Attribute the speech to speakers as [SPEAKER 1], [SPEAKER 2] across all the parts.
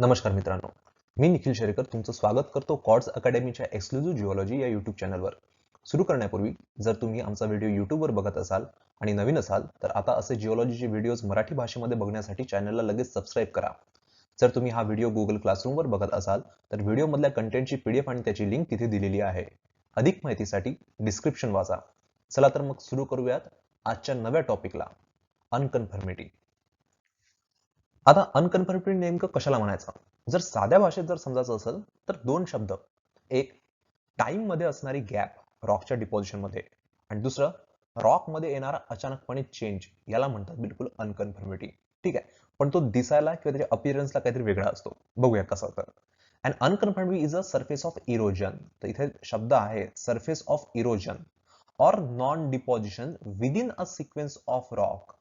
[SPEAKER 1] नमस्कार मित्रांनो, मी निखिल शेरेकर तुमचं स्वागत करतो कॉर्ड्स अकॅडमीच्या एक्सक्लुझिव्ह जिओलॉजी या यूट्यूब चॅनलवर. सुरू करण्यापूर्वी जर तुम्ही आमचा व्हिडिओ यूट्यूबवर बघत असाल आणि नवीन असाल तर आता असे जिओलॉजीचे व्हिडिओज मराठी भाषेमध्ये बघण्यासाठी चॅनलला लगेच सबस्क्राईब करा. जर तुम्ही हा व्हिडिओ गुगल क्लासरूमवर बघत असाल तर व्हिडिओमधल्या कंटेंटची पीडीएफ आणि त्याची लिंक तिथे दिलेली आहे. अधिक माहितीसाठी डिस्क्रिप्शन वाचा. चला तर मग सुरू करूयात आजच्या नव्या टॉपिकला, अनकन्फर्मिटी. आता अनकन्फर्मिटी नेमकं कशाला म्हणायचं? जर साध्या भाषेत जर समजायचं असेल तर दोन शब्द, एक टाइम मध्ये असणारी गॅप रॉकच्या डिपॉझिशन मध्ये आणि दुसरं रॉक मध्ये येणारा अचानकपणे चेंज, याला म्हणतात बिलकुल अनकन्फर्मिटी. ठीक आहे, पण तो दिसायला किंवा त्याच्या अपीअरन्सला काहीतरी वेगळा असतो. बघूया कसा. तर and unconformity is a surface of erosion. तर इथे शब्द आहे surface of erosion or non-deposition within a sequence of rock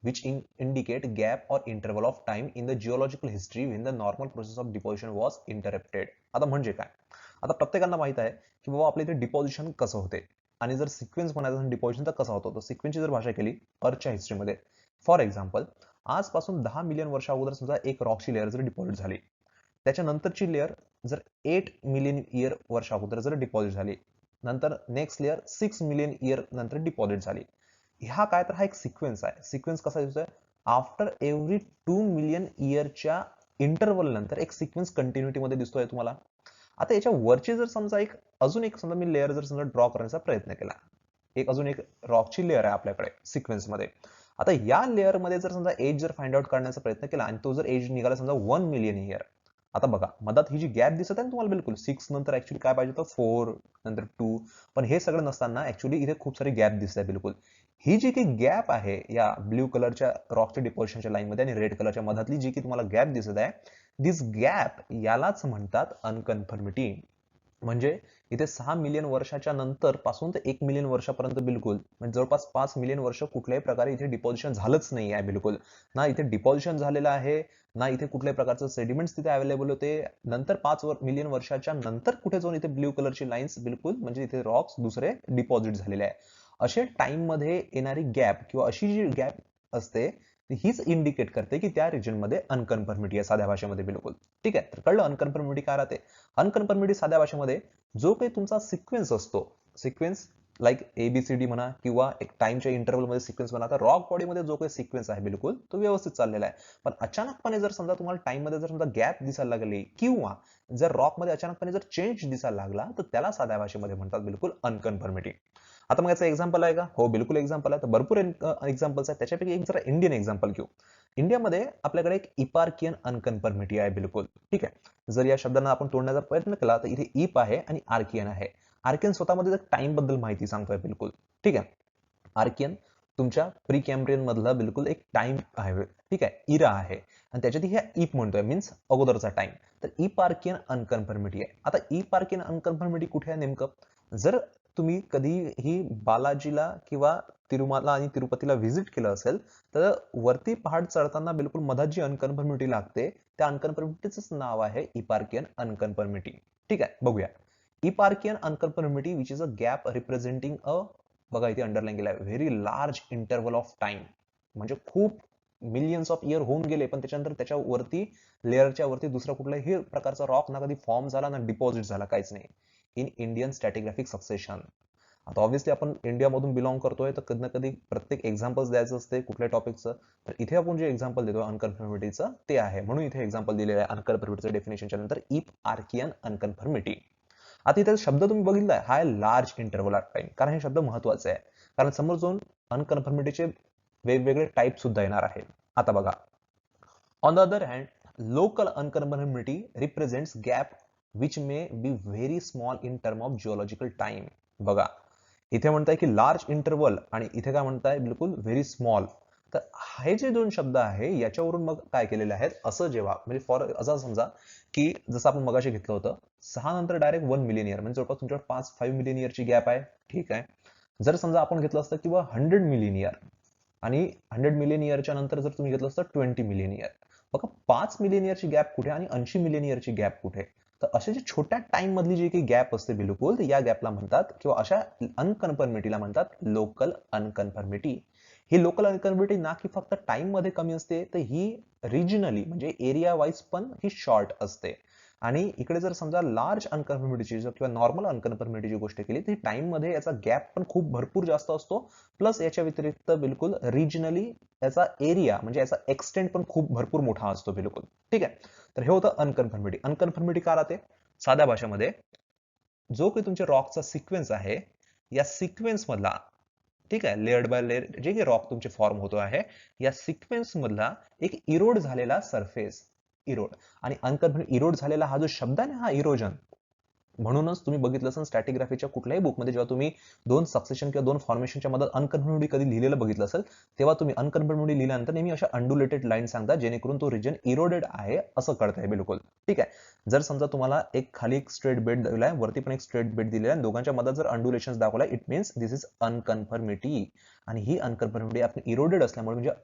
[SPEAKER 1] which indicate gap or interval of time in the geological history when the normal process of deposition was interrupted. आता म्हणजे काय? आता प्रत्येकाला माहित आहे की बाबा आपल्या इथे डिपॉझिशन कसं होते आणि जर सिक्वेन्स म्हणायचं डिपॉझिशन तर कसं होतं. तर सिक्वेन्सची जर भाषा केली अर्थच्या हिस्ट्रीमध्ये, फॉर एक्झाम्पल आजपासून 10 मिलियन वर्ष अगोदर समजा एक रॉकची लेअर जर डिपॉझिट झाली, त्याच्यानंतरची लेअर जर 8 मिलियन इयर वर्ष अगोदर जर डिपॉझिट झाली, नंतर नेक्स्ट लेअर 6 मिलियन इयर नंतर डिपॉझिट झाली. हा काय तर हा एक सिक्वेन्स आहे. सिक्वेन्स कसा दिसतोय? आफ्टर एव्हरी 2 मिलियन इयरच्या इंटरवल नंतर एक सिक्वेन्स कंटिन्युटी मध्ये दिसतोय तुम्हाला. आता याच्या वरची जर समजा अजून एक समजा मी लेअर जर समजा ड्रॉ करण्याचा प्रयत्न केला, अजून एक रॉकची लेअर आहे आपल्याकडे सिक्वेन्स मध्ये. आता या लेअर मध्ये जर समजा एज जर फाइंड आउट करण्याचा प्रयत्न केला आणि तो जर एज निघाला समजा 1 मिलियन इयर. आता बघा मधात ही जी गॅप दिसत आहे तुम्हाला बिलकुल 6 नंतर ऍक्च्युली काय पाहिजे होतं 4 नंतर 2, पण हे सगळं नसताना ऍक्च्युली इथे खूप सारी गॅप दिसत आहे बिलकुल. ही जी काही गॅप आहे या ब्ल्यू कलरच्या रॉकच्या डिपॉझिशनच्या लाईन मध्ये आणि रेड कलरच्या मधातली जी की तुम्हाला गॅप दिसत आहे, दिस गॅप यालाच म्हणतात अनकन्फर्मिटी. म्हणजे इथे 6 मिलियन वर्षाच्या नंतर पासून ते 1 मिलियन वर्षापर्यंत बिलकुल म्हणजे जवळपास 5 मिलियन वर्ष कुठल्याही प्रकारे इथे डिपॉझिशन झालंच नाही आहे. बिलकुल ना इथे डिपॉझिशन झालेलं आहे, ना इथे कुठल्याही प्रकारचं सेडिमेंट्स तिथे अवेलेबल होते. नंतर 5 मिलियन वर्षाच्या नंतर कुठे जाऊन इथे ब्ल्यू कलरची लाईन्स बिलकुल म्हणजे इथे रॉक्स दुसरे डिपॉझिट झालेले आहे. असे टाइम मध्ये येणारी गॅप किंवा अशी जी गॅप असते हीच इंडिकेट करते की त्या रिजन मध्ये अनकन्फर्मिटी आहे साध्या भाषेमध्ये. बिलकुल ठीक आहे. तर कळलं अनकन्फर्मिटी काय राहते. अनकन्फर्मिटी साध्या भाषेमध्ये जो काही तुमचा सिक्वेन्स असतो, सिक्वेन्स लाईक एबीसीडी म्हणा किंवा एक टाइमच्या इंटरव्हल मध्ये सिक्वेन्स म्हणा, तर रॉक बॉडीमध्ये जो काही सिक्वेन्स आहे बिलकुल तो व्यवस्थित चाललेला आहे. पण अचानकपणे जर समजा तुम्हाला टाइम मध्ये जर समजा गॅप दिसायला लागली किंवा जर रॉक मध्ये अचानकपणे जर चेंज दिसायला लागला तर त्याला साध्या भाषेमध्ये म्हणतात बिलकुल अनकन्फर्मिटी. आता मग याचं एक्झाम्पल आहे का? हो बिलकुल एक्झाम्पल आहे. तर भरपूर एक्झाम्पल्स आहेत. त्याच्यापैकी एक जरा इंडियन एक्झाम्पल घेऊ. इंडियामध्ये आपल्याकडे एक इपार्कियन अनकन्फर्मिटी आहे बिलकुल. ठीक आहे. जर या शब्दांना आपण तोडण्याचा प्रयत्न केला तर इथे इप आहे आणि आर्कियन आहे. आर्कियन स्वतःमध्ये टाइम बद्दल माहिती सांगतोय बिलकुल. ठीक आहे. आर्कियन तुमच्या प्री कॅम्ब्रियन मधला बिलकुल एक टाइम आहे. ठीक आहे, इरा आहे आणि त्याच्यात ह्या इप म्हणतोय मीन्स अगोदरचा टाइम. तर इपार्कियन अनकन्फर्मिटी आहे. आता इपार्कियन अनकन्फर्मिटी कुठे आहे नेमकं? जर तुम्ही कधीही बालाजीला किंवा तिरुमाला आणि तिरुपतीला व्हिजिट केलं असेल तर वरती पहाड चढताना बिलकुल मधात जी अनकन्फर्मिटी लागते त्या अनकन्फर्मिटीच नाव आहे इपार्कियन अनकन्फर्मिटी. ठीक आहे, बघूया. Eparchaean unconformity which is a gap representing a, बघा इथे अंडरलाईन केलाय, very large interval of time. म्हणजे खूप मिलियन्स ऑफ इयर होऊन गेले पण त्याच्यानंतर त्याच्या वरती लेअरच्या वरती दुसरा कुठलाही प्रकारचा रॉक ना कधी फॉर्म झाला ना डिपॉझिट झाला, काहीच नाही. In Indian stratigraphic succession. आता ऑब्व्हियसली आपण इंडियामधून बिलॉंग करतोय तर कधी ना कधी प्रत्येक एक्झाम्पल्स द्यायचं असते कुठल्या टॉपिकचं. तर इथे आपण जे एक्झाम्पल देतो अनकन्फर्मिटीचं ते आहे, म्हणून इथे एक्झाम्पल दिलेलं आहे अनकन्फर्मिटीचं डेफिनेशनच्या नंतर इप आर्कियन अनकन्फर्मिटी. आता इथे शब्द तुम्ही बघितलाय हा आहे लार्ज इंटरव्हल ऑफ टाइम, कारण हे शब्द महत्वाचे आहे. कारण समोर जाऊन अनकन्फर्मिटीचे वेगवेगळे टाइप सुद्धा येणार आहेत. आता बघा, on the other hand local unconformity represents gap which may be very small in term of geological time. बघा इथे म्हणताय की लार्ज इंटरव्हल आणि इथे काय म्हणताय बिलकुल व्हेरी स्मॉल. तर हे जे दोन शब्द आहे याच्यावरून मग काय केलेले आहेत, असं जेव्हा म्हणजे फॉर असं समजा की जसं आपण मगाशी घेतलं होतं 6 नंतर डायरेक्ट 1 मिलियन इयर म्हणजे जवळपास तुमच्यावर 5 मिलियन इयरची गॅप आहे. ठीक आहे. जर समजा आपण घेतलं असतं किंवा 100 मिलियन इयर आणि 100 मिलियन इयरच्या नंतर जर तुम्ही घेतलं असतं 20 मिलियन इयर, बघा 5 मिलियन इयरची गॅप कुठे आणि 80 मिलियन इयरची गॅप कुठे. तर अशा जे छोट्या टाइम मधली जी काही गॅप असते बिलकुल या गॅपला म्हणतात किंवा अशा अनकन्फर्मिटीला म्हणतात लोकल अनकन्फर्मिटी. ही लोकल अनकन्फर्मिटी ना की फक्त टाइम मध्ये कमी असते, तर ही रिजनली म्हणजे एरिया वाईज पण ही शॉर्ट असते. आणि इकडे जर समजा लार्ज अनकन्फर्मिटीची किंवा नॉर्मल अनकन्फर्मिटीची गोष्ट केली तर टाइम मध्ये याचा गॅप पण खूप भरपूर जास्त असतो. प्लस याच्या व्यतिरिक्त बिलकुल रिजनली याचा एरिया म्हणजे याचा एक्सटेंड पण खूप भरपूर मोठा असतो बिलकुल. ठीक आहे. तर हे होतं अनकन्फर्मिटी. अनकन्फर्मिटी का राहते? साध्या भाषेमध्ये जो काही तुमच्या रॉकचा सिक्वेन्स आहे या सिक्वेन्स मधला, ठीक आहे, लेअर्ड बाय लेअर जे काही रॉक तुमचे फॉर्म होतो आहे या सिक्वेन्स मधला एक इरोड झालेला सरफेस, इरोड. आणि अनकन्फर्म इरोड झालेला हा जो शब्द आहे ना, हा इरोजन. म्हणूनच तुम्ही बघितलं असेल स्टॅटिग्राफीच्या कुठल्याही बुकमध्ये जेव्हा तुम्ही दोन सक्सेशन किंवा दोन फॉर्मेशनच्या मध्ये अनकन्फर्मिटी कधी लिहिलेलं बघितलं असेल, तेव्हा तुम्ही अनकन्फर्मिटी लिहिल्यानंतर नेहमी अशा अंडुलेटेड लाईन सांगता जेणेकरून तो रिजन इरोडेड आहे असं कळतंय बिलकुल. ठीक आहे. जर समजा तुम्हाला एक खाली एक स्ट्रेट बेड दिलाय, वरती पण एक स्ट्रेट बेड दिलेला आहे, दोघांच्या मध्ये जर अंडुलेशन दाखवलाय, it means this is unconformity. आणि ही अनकन्फर्मिटी आपण इरोडेड असल्यामुळे म्हणजे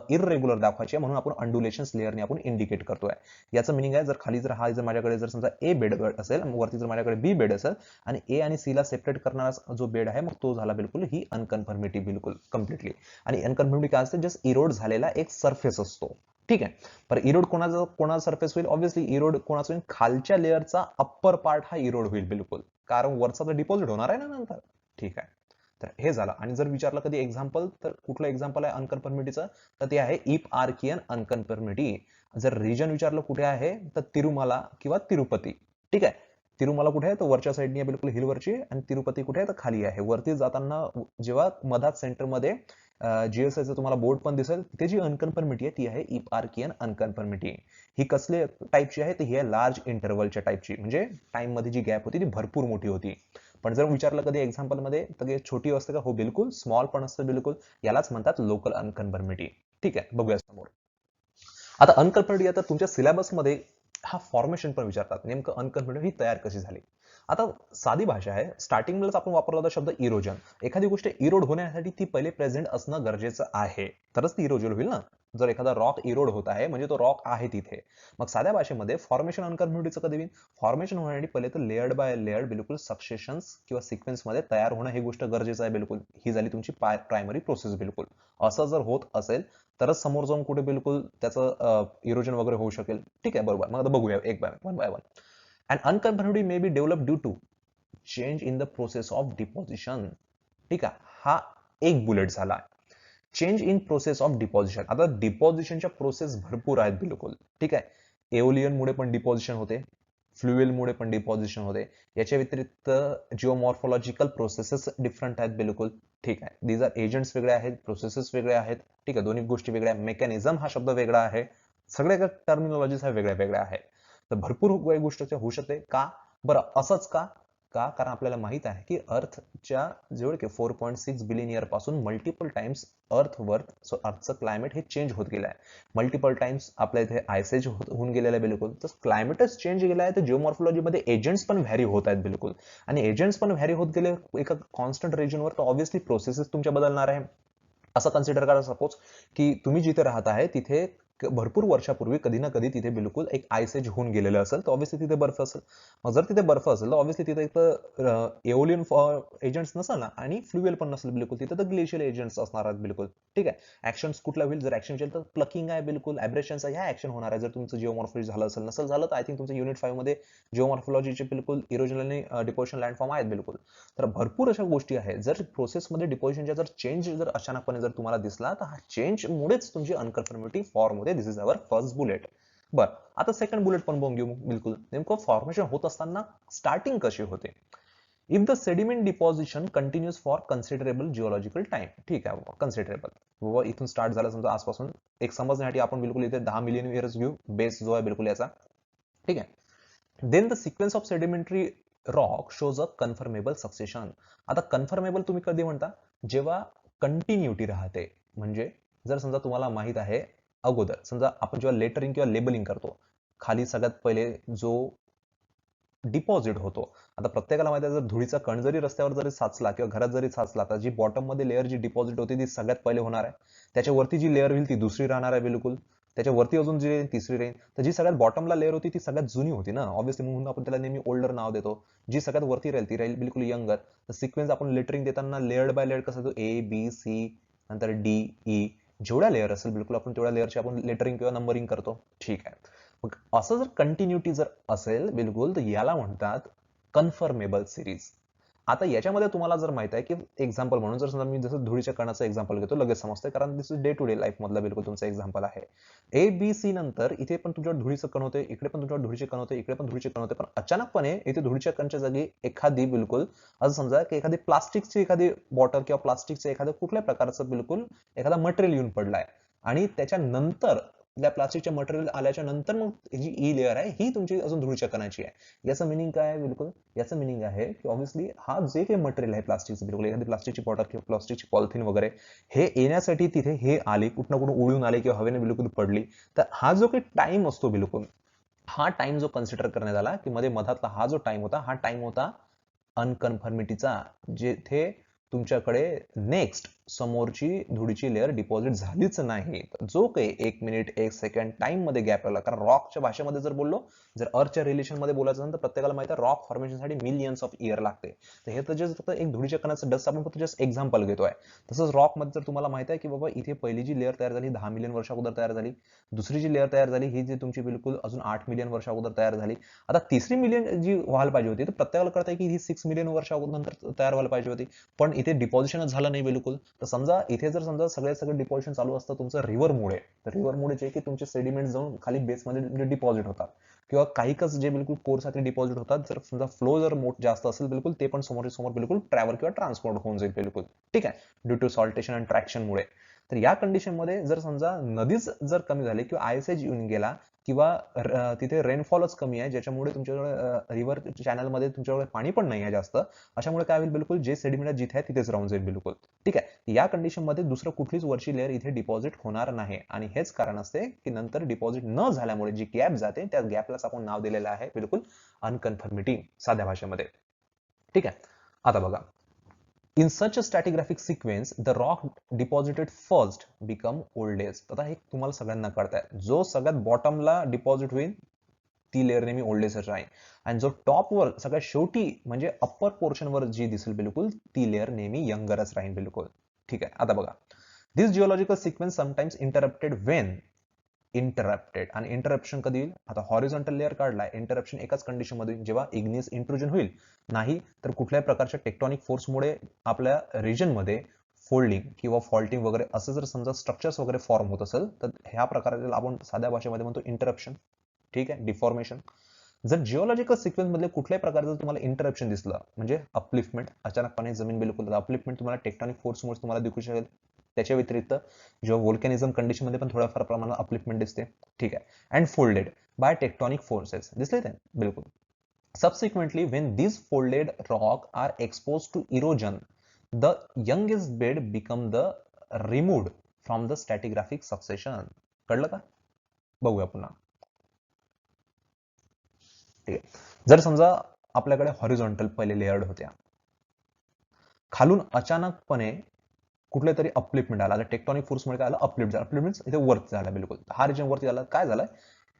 [SPEAKER 1] इररेग्युलर दाखवायची आहे, म्हणून आपण अंडुलेशन लेअरने आपण इंडिकेट करतोय. याचं मिनिंग आहे, जर खाली जर हा जर माझ्याकडे जर समजा ए बेड असेल, वरती जर माझ्याकडे बी बेड असेल आणि ए आणि सी ला सेपरेट करणारा जो बेड आहे मग तो झाला बिलकुल ही अनकन्फर्मिटी बिलकुल कम्प्लिटली. आणि अनकन्फर्मिटी काय असते? जस्ट इरोड झालेला एक सरफेस असतो. ठीक आहे. पर इरोड कोणाचा सरफेस होईल? ऑब्व्हियसली इरोड कोणाचा होईल? खालच्या लेअरचा अप्पर पार्ट हा इरोड होईल बिलकुल, कारण वरचा तर डिपॉझिट होणार आहे ना नंतर. ठीक आहे. तर हे झालं. आणि जर विचारलं कधी एक्झाम्पल, तर कुठलं एक्झाम्पल आहे अनकन्फर्मिटीचं? तर ते आहे इप आर्कियन अनकन्फर्मिटी. जर रिजन विचारलं कुठे आहे, तर तिरुमला किंवा तिरुपती. ठीक आहे. तिरुमला कुठे आहे? तर वरच्या साईडनी आहे बिलकुल हिलवरची. आणि तिरुपती कुठे आहे? तर खाली आहे. वरती जाताना जेव्हा मधात सेंटरमध्ये जीएसआयचं तुम्हाला बोर्ड पण दिसेल, तिथे जी अनकन्फर्मिटी आहे ती आहे इप आर्कियन अनकन्फर्मिटी. ही कसल्या टाईपची आहे? तर ही आहे लार्ज इंटरव्हलच्या टाईपची, म्हणजे टाइम मध्ये जी गॅप होती ती भरपूर मोठी होती. पण जर विचारलं कधी एक्झाम्पल मध्ये तर छोटी असते का? हो बिलकुल, स्मॉल पण असतं बिलकुल. यालाच म्हणतात लोकल अनकन्फर्मिटी. ठीक आहे, बघूया समोर. आता अनकन्फर्मिटी, आता तुमच्या सिलेबसमध्ये हा फॉर्मेशन पण विचारतात, नेमकं अनकन्फर्मिटी ही तयार कशी झाली. आता साधी भाषा आहे, स्टार्टिंगलाच आपण वापरला होता शब्द इरोजन. एखादी गोष्ट इरोड होण्यासाठी ती पहिले प्रेझेंट असणं गरजेचं आहे, तरच ती इरोजन होईल ना. जर एखादा रॉक इरोड होत आहे म्हणजे तो रॉक आहे तिथे. मग साध्या भाषेमध्ये फॉर्मेशन अनकन्फर्मिटीचं कधी होईल? फॉर्मेशन होण्यासाठी पहिले तर लेअर्ड बाय लेअर्ड बिलकुल सक्सेशन्स किंवा सिक्वेन्स मध्ये तयार होणं ही गोष्ट गरजेचं आहे बिलकुल. ही झाली तुमची प्रायमरी प्रोसेस बिलकुल. असं जर होत असेल तरच समोर जाऊन कुठे बिलकुल त्याचं इरोजन वगैरे होऊ शकेल. ठीक आहे, बरोबर. मग आता बघूया एक by one by one. And unconformity may be develop due to change in the process of deposition. ठीक आहे, हा एक बुलेट झाला. Change in process of deposition. आता डिपॉझिशनच्या प्रोसेस भरपूर आहेत बिलकुल. ठीक आहे. एओलियन मुळे पण डिपॉझिशन होते, फ्लुएल मुळे पण डिपॉझिशन होते. याच्या व्यतिरिक्त जिओमॉर्फोलॉजिकल प्रोसेसेस डिफरंट आहेत बिलकुल. ठीक आहे. दीज आर एजंट्स वेगळे आहेत, प्रोसेसेस वेगळे आहेत. ठीक आहे, दोन्ही गोष्टी वेगळ्या. मेकॅनिझम हा शब्द वेगळा आहे. सगळ्या टर्मिनॉलॉजीज ह्या वेगळ्या वेगळ्या आहेत. तर भरपूर गोष्टी होऊ शकते. का बरं असंच का? का? कारण आपल्याला माहित आहे की अर्थच्या जवळ की 4.6 बिलियन इयर पासून मल्टिपल टाइम्स अर्थचं क्लायमेट हे चेंज होत गेलं आहे. मल्टिपल टाइम्स आपल्या इथे आयसेज होऊन गेलेलं आहे बिलकुल. तर क्लायमेटच चेंज गेलं आहे, तर जिओमॉर्फोलॉजीमध्ये एजंट्स पण व्हॅरी होत आहेत बिलकुल. आणि एजंट्स पण व्हॅरी होत गेले एका कॉन्स्टंट रिजनवर, तर ऑब्व्हियसली प्रोसेसेस तुमच्या बदलणार आहे. असं कन्सिडर करा सपोज की तुम्ही जिथे राहत आहे तिथे भरपूर वर्षापूर्वी कधी ना कधी तिथे बिलकुल एक आयसेज होऊन गेलेलं असेल, तर ऑब्व्हियसली तिथे बर्फ असेल. मग जर तिथे बर्फ असेल तर ऑब्व्हियसली तिथे एक एओलियन एजंट्स नसेल ना, आणि फ्लुएल पण नसेल बिलकुल, तिथे तर ग्लेशियल एजंट्स असणार आहेत बिलकुल. ठीक आहे. ऍक्शन्स कुठला होईल? जर ऍक्शन तर प्लकिंग आहे बिलकुल, ॲब्रेशन्स आहे, ह्या ऍक्शन होणार आहे. जर तुमचं जिओमॉर्फोलॉजी झालं असेल, नसेल झालं तर आय थिंक तुमचं युनिट 5 मध्ये जिओमॉर्फोलॉजीचे बिलकुल इरोजन आणि डिपोजिशन लँडफॉर्म आहेत बिलकुल. तर भरपूर अशा गोष्टी आहेत. जर प्रोसेसमध्ये डिपोजिशनच्या जर चेंज जर अचानकपणे जर तुम्हाला दिसला, तर हा चेंज मुळेच तुमची अनकन्फर्मिटी फॉर्म होते. दिस इज अवर फर्स्ट बुलेट. बर, आता सेकंड बुलेट पण बघून घेऊ. बिलकुल नेमकं फॉर्मेशन होत असताना स्टार्टिंग कशी होते? If the sediment deposition continues for considerable geological time. ठीक आहे, कन्सिडरेबल व इथून स्टार्ट झाला समजा आसपासून, एक समजण्यासाठी आपण बिलकुल इथे 10 मिलियन इयर्स घेऊ बेस जो आहे बिलकुल याचा. ठीक आहे. Then the sequence of sedimentary rock shows a conformable succession. आता कन्फर्मेबल तुम्ही कधी म्हणता? जेव्हा कंटिन्युटी राहते. म्हणजे जर समजा तुम्हाला माहित आहे अगोदर, समजा आपण जेव्हा लेटरिंग किंवा लेबलिंग करतो, खाली सगळ्यात पहिले जो डिपॉझिट होतो. आता प्रत्येकाला माहिती आहे, जर धुळीचा कण जरी रस्त्यावर जरी साचला किंवा घरात जरी साचला, तर जी बॉटम मध्ये लेअर जी डिपॉझिट होती ती सगळ्यात पहिले होणार आहे. त्याच्यावरती जी लेअर होईल ती दुसरी राहणार आहे बिलकुल. त्याच्यावरती अजून जी तिसरी राहील. तर जी सगळ्यात बॉटमला लेअर होती ती सगळ्यात जुनी होती ना, ऑब्व्हियसली, म्हणून आपण त्याला नेहमी ओल्डर नाव देतो. जी सगळ्यात वरती राहील ती राहील बिलकुल यंगर. तर सिक्वेन्स आपण लेटरिंग देताना लेअर्ड बाय लेअर्ड कसं देतो? ए बी सी, नंतर डी ई, जेवढ्या लेअर असेल बिलकुल आपण तेवढ्या लेअरची आपण लेटरिंग किंवा नंबरिंग करतो. ठीक आहे. मग असं जर कंटिन्युटी जर असेल बिलकुल, तर याला म्हणतात कन्फर्मेबल सिरीज. आता याच्यामध्ये तुम्हाला जर माहित आहे की एक्झाम्पल म्हणून जर समजा मी जसं धुळीच्या कणाचं एक्झाम्पल घेतो, लगेच समजतंय कारण this is day to day life मधला बिलकुल तुमचं एक्झाम्पल आहे. ए बी सी नंतर इथे पण तुमच्यावर धुळीचं कण होते, इकडे पण तुमच्यावर धुळीचे कण होते, इकडे पण धुळीचे कण होते, पण अचानकपणे इथे धुळीच्या कणच्या जागी एखादी बिलकुल असं समजा की एखादी प्लास्टिकची एखादी बॉटल किंवा प्लास्टिकचं एखादं कुठल्या प्रकारचं बिलकुल एखादा मटेरियल येऊन पडलाय आणि त्याच्यानंतर त्या प्लास्टिकच्या मटेरियल आल्याच्या नंतर मग जी ई लेअर आहे ही तुमची अजून धुळीच्या कणाची आहे. याचं मिनिंग काय आहे बिलकुल? याचं मिनिंग आहे की ऑब्व्हियसली हा जे काही मटेरियल आहे प्लास्टिकचं बिलकुल एखादी प्लास्टिकची बॉटल किंवा प्लास्टिकची पॉलिथिन वगैरे हे येण्यासाठी तिथे हे आली कुठं कुठं उडून आले किंवा हवेने बिलकुल पडली, तर हा जो काही टाइम असतो बिलकुल, हा टाइम जो कन्सिडर करण्यात आला की मध्ये मधातला हा जो टाइम होता, हा टाइम होता अनकन्फर्मिटीचा, जेथे तुमच्याकडे नेक्स्ट समोरची धुळीची लेअर डिपॉझिट झालीच नाही. जो काही 1 मिनिट 1 सेकंड टाइम मध्ये गॅप लागला, कारण रॉकच्या भाषेमध्ये जर बोललो, जर अर्थच्या रिलेशन मध्ये बोलायचं असेल तर प्रत्येकाला माहिती आहे रॉक फॉर्मेशनसाठी मिलियन्स ऑफ इयर लागते. तर हे तर जस्ट फक्त एक धुळीच्या कणाचं डस्ट आपण फक्त जस्ट एक्झाम्पल घेतोय. तसंच रॉक मध्ये जर तुम्हाला माहिती आहे की बाबा इथे पहिली जी लेअर तयार झाली 10 मिलियन वर्ष अगोदर तयार झाली, दुसरी जी लेअर तयार झाली ही जी तुमची बिलकुल अजून 8 मिलियन वर्ष अगोदर तयार झाली. आता तिसरी मिलियन जी व्हायला पाहिजे होती, तर प्रत्येकाला कळतंय की ही 6 मिलियन वर्ष नंतर तयार व्हायला पाहिजे होती, पण इथे डिपॉझिशनच झालं नाही बिलकुल. तर समजा इथे जर समजा सगळे डिपॉझिशन चालू असतं तुमचं रिव्हरमुळे, तर रिव्हरमुळे जे की तुमचे सेडिमेंट जाऊन खाली बेसमध्ये डिपॉझिट होतात किंवा काही जे बिलकुल कोरसाठी डिपॉझिट होतात, जर समजा फ्लो जर जास्त असेल बिलकुल, ते पण समोर बिलकुल ट्रॅव्हल किंवा ट्रान्सपोर्ट होऊन जाईल बिलकुल. ठीक आहे, ड्यू टू सॉल्टेशन अँड ट्रॅक्शनमुळे. तर या कंडिशनमध्ये जर समजा नदीच जर कमी झाली किंवा आयएसएच येऊन गेला किंवा तिथे रेनफॉलच कमी आहे, ज्याच्यामुळे तुमच्याकडे रिव्हर चॅनलमध्ये तुमच्याकडे पाणी पण नाही आहे जास्त, अशामुळे काय होईल बिलकुल जे सेडिमेंट जिथे आहे तिथेच राहून जाईल बिलकुल. ठीक आहे, या कंडिशनमध्ये दुसरं कुठलीच वरची लेअर इथे डिपॉझिट होणार नाही आणि हेच कारण असते की नंतर डिपॉझिट न झाल्यामुळे जी गॅप जाते त्या गॅपलाच आपण नाव दिलेलं आहे बिलकुल अनकन्फर्मिटी साध्या भाषेमध्ये. ठीक आहे. आता बघा, in such a stratigraphic sequence the rock deposited first become oldest. आता हे तुम्हाला सगळ्यांना कळतंय, जो सगळ्यात बॉटमला डिपॉझिट होईल ती लेअर नेहमी ओल्डेस्ट राहील आणि जो टॉपवर सगळ्यात शेवटी म्हणजे अप्पर पोर्शन वर जी दिसेल बिलकुल ती लेअर नेहमी यंगरच राहील बिलकुल. ठीक आहे. आता बघा, this geological sequence sometimes interrupted when interrupted, आणि इंटरप्शन कधी होईल? आता हॉरिझॉन्टल लेअर काढलाय, इंटरप्शन एकाच कंडिशन मध्ये जेव्हा इग्नियस इंट्रुजन होईल, नाही तर कुठल्याही प्रकारच्या टेक्टॉनिक फोर्समुळे आपल्या रिजन मध्ये फोल्डिंग किंवा फॉल्टिंग वगैरे असं जर समजा स्ट्रक्चर्स वगैरे फॉर्म होत असेल, तर ह्या प्रकाराला आपण साध्या भाषेमध्ये म्हणतो इंटरप्शन. ठीक आहे, डिफॉर्मेशन. जर जिओलॉजिकल सिक्वेन्स मधले कुठल्याही प्रकारचं तुम्हाला इंटरप्शन दिसलं, म्हणजे अपलिफ्टमेंट, अचानकपणे जमीन बिलकुल अपलिफ्टमेंट तुम्हाला टेक्टॉनिक फोर्समुळे तुम्हाला दिसू शकेल. त्याच्या व्यतिरिक्त जेव्हा व्होल्कॅनिझम कंडिशन मध्ये पण थोड्याफार प्रमाणात अपलिफ्टमेंट दिसते. ठीक आहे. And folded by tectonic forces दिसले ते बिलकुल. Subsequently, when these folded rock are exposed to erosion, the youngest bed become the removed from the stratigraphic succession. कळलं का? बघूया पुन्हा. ठीक आहे. जर समजा आपल्याकडे हॉरिझॉन्टल पहिले लेयर्ड होत्या, खालून अचानकपणे कुठले तरी अपलिफ्टमेंट आला, टेक्टॉनिक फोर्समुळे काय आलं? अपलिफ्ट झालं. अपलिफ्टमेंट इथे वरती झाला बिलकुल. हा रिजन वरती झाला. काय झालं?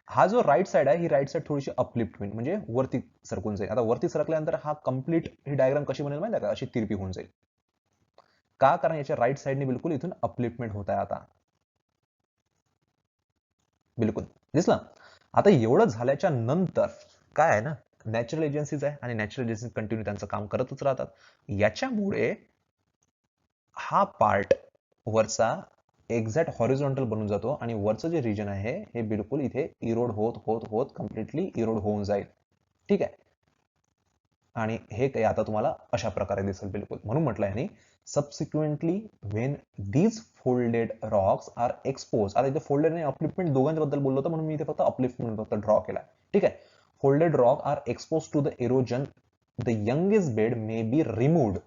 [SPEAKER 1] हा जो राईट साइड आहे, ही राईट साइड थोडीशी अपलिफ्ट होईल, म्हणजे वरती सरकून जाईल. आता वरती सरकल्यानंतर हा कंप्लीट ही डायग्राम कशी बनेल माहिती आहे का? अशी तिरपी होऊन जाईल. का? कारण याच्या राईट साइडने बिलकुल इथून अपलिफ्टमेंट होत आहे आता. बिलकुल दिसलं. आता एवढं झाल्याच्या नंतर काय आहे ना, नॅचरल एजन्सीज आहे आणि नॅचरल एजन्सी कंटिन्यू त्यांचं काम करतच राहतात. याच्यामुळे हा पार्ट वरचा एक्झॅक्ट हॉरिझॉन्टल बनून जातो आणि वरचं जे रिजन आहे हे बिलकुल इथे इरोड होत होत होत कम्प्लिटली इरोड होऊन जाईल. ठीक आहे. आणि हे काही आता तुम्हाला अशा प्रकारे दिसेल बिलकुल. म्हणून म्हटलं यांनी subsequently when these folded rocks are expose. आता इथे फोल्डेड आणि अपलिफ्टमेंट दोघांबद्दल बोललो होतो, म्हणून मी इथे फक्त अपलिफ्टमेंट फक्त ड्रॉ केला. ठीक आहे. Folded rock are expose to the erosion, the youngest bed may be removed.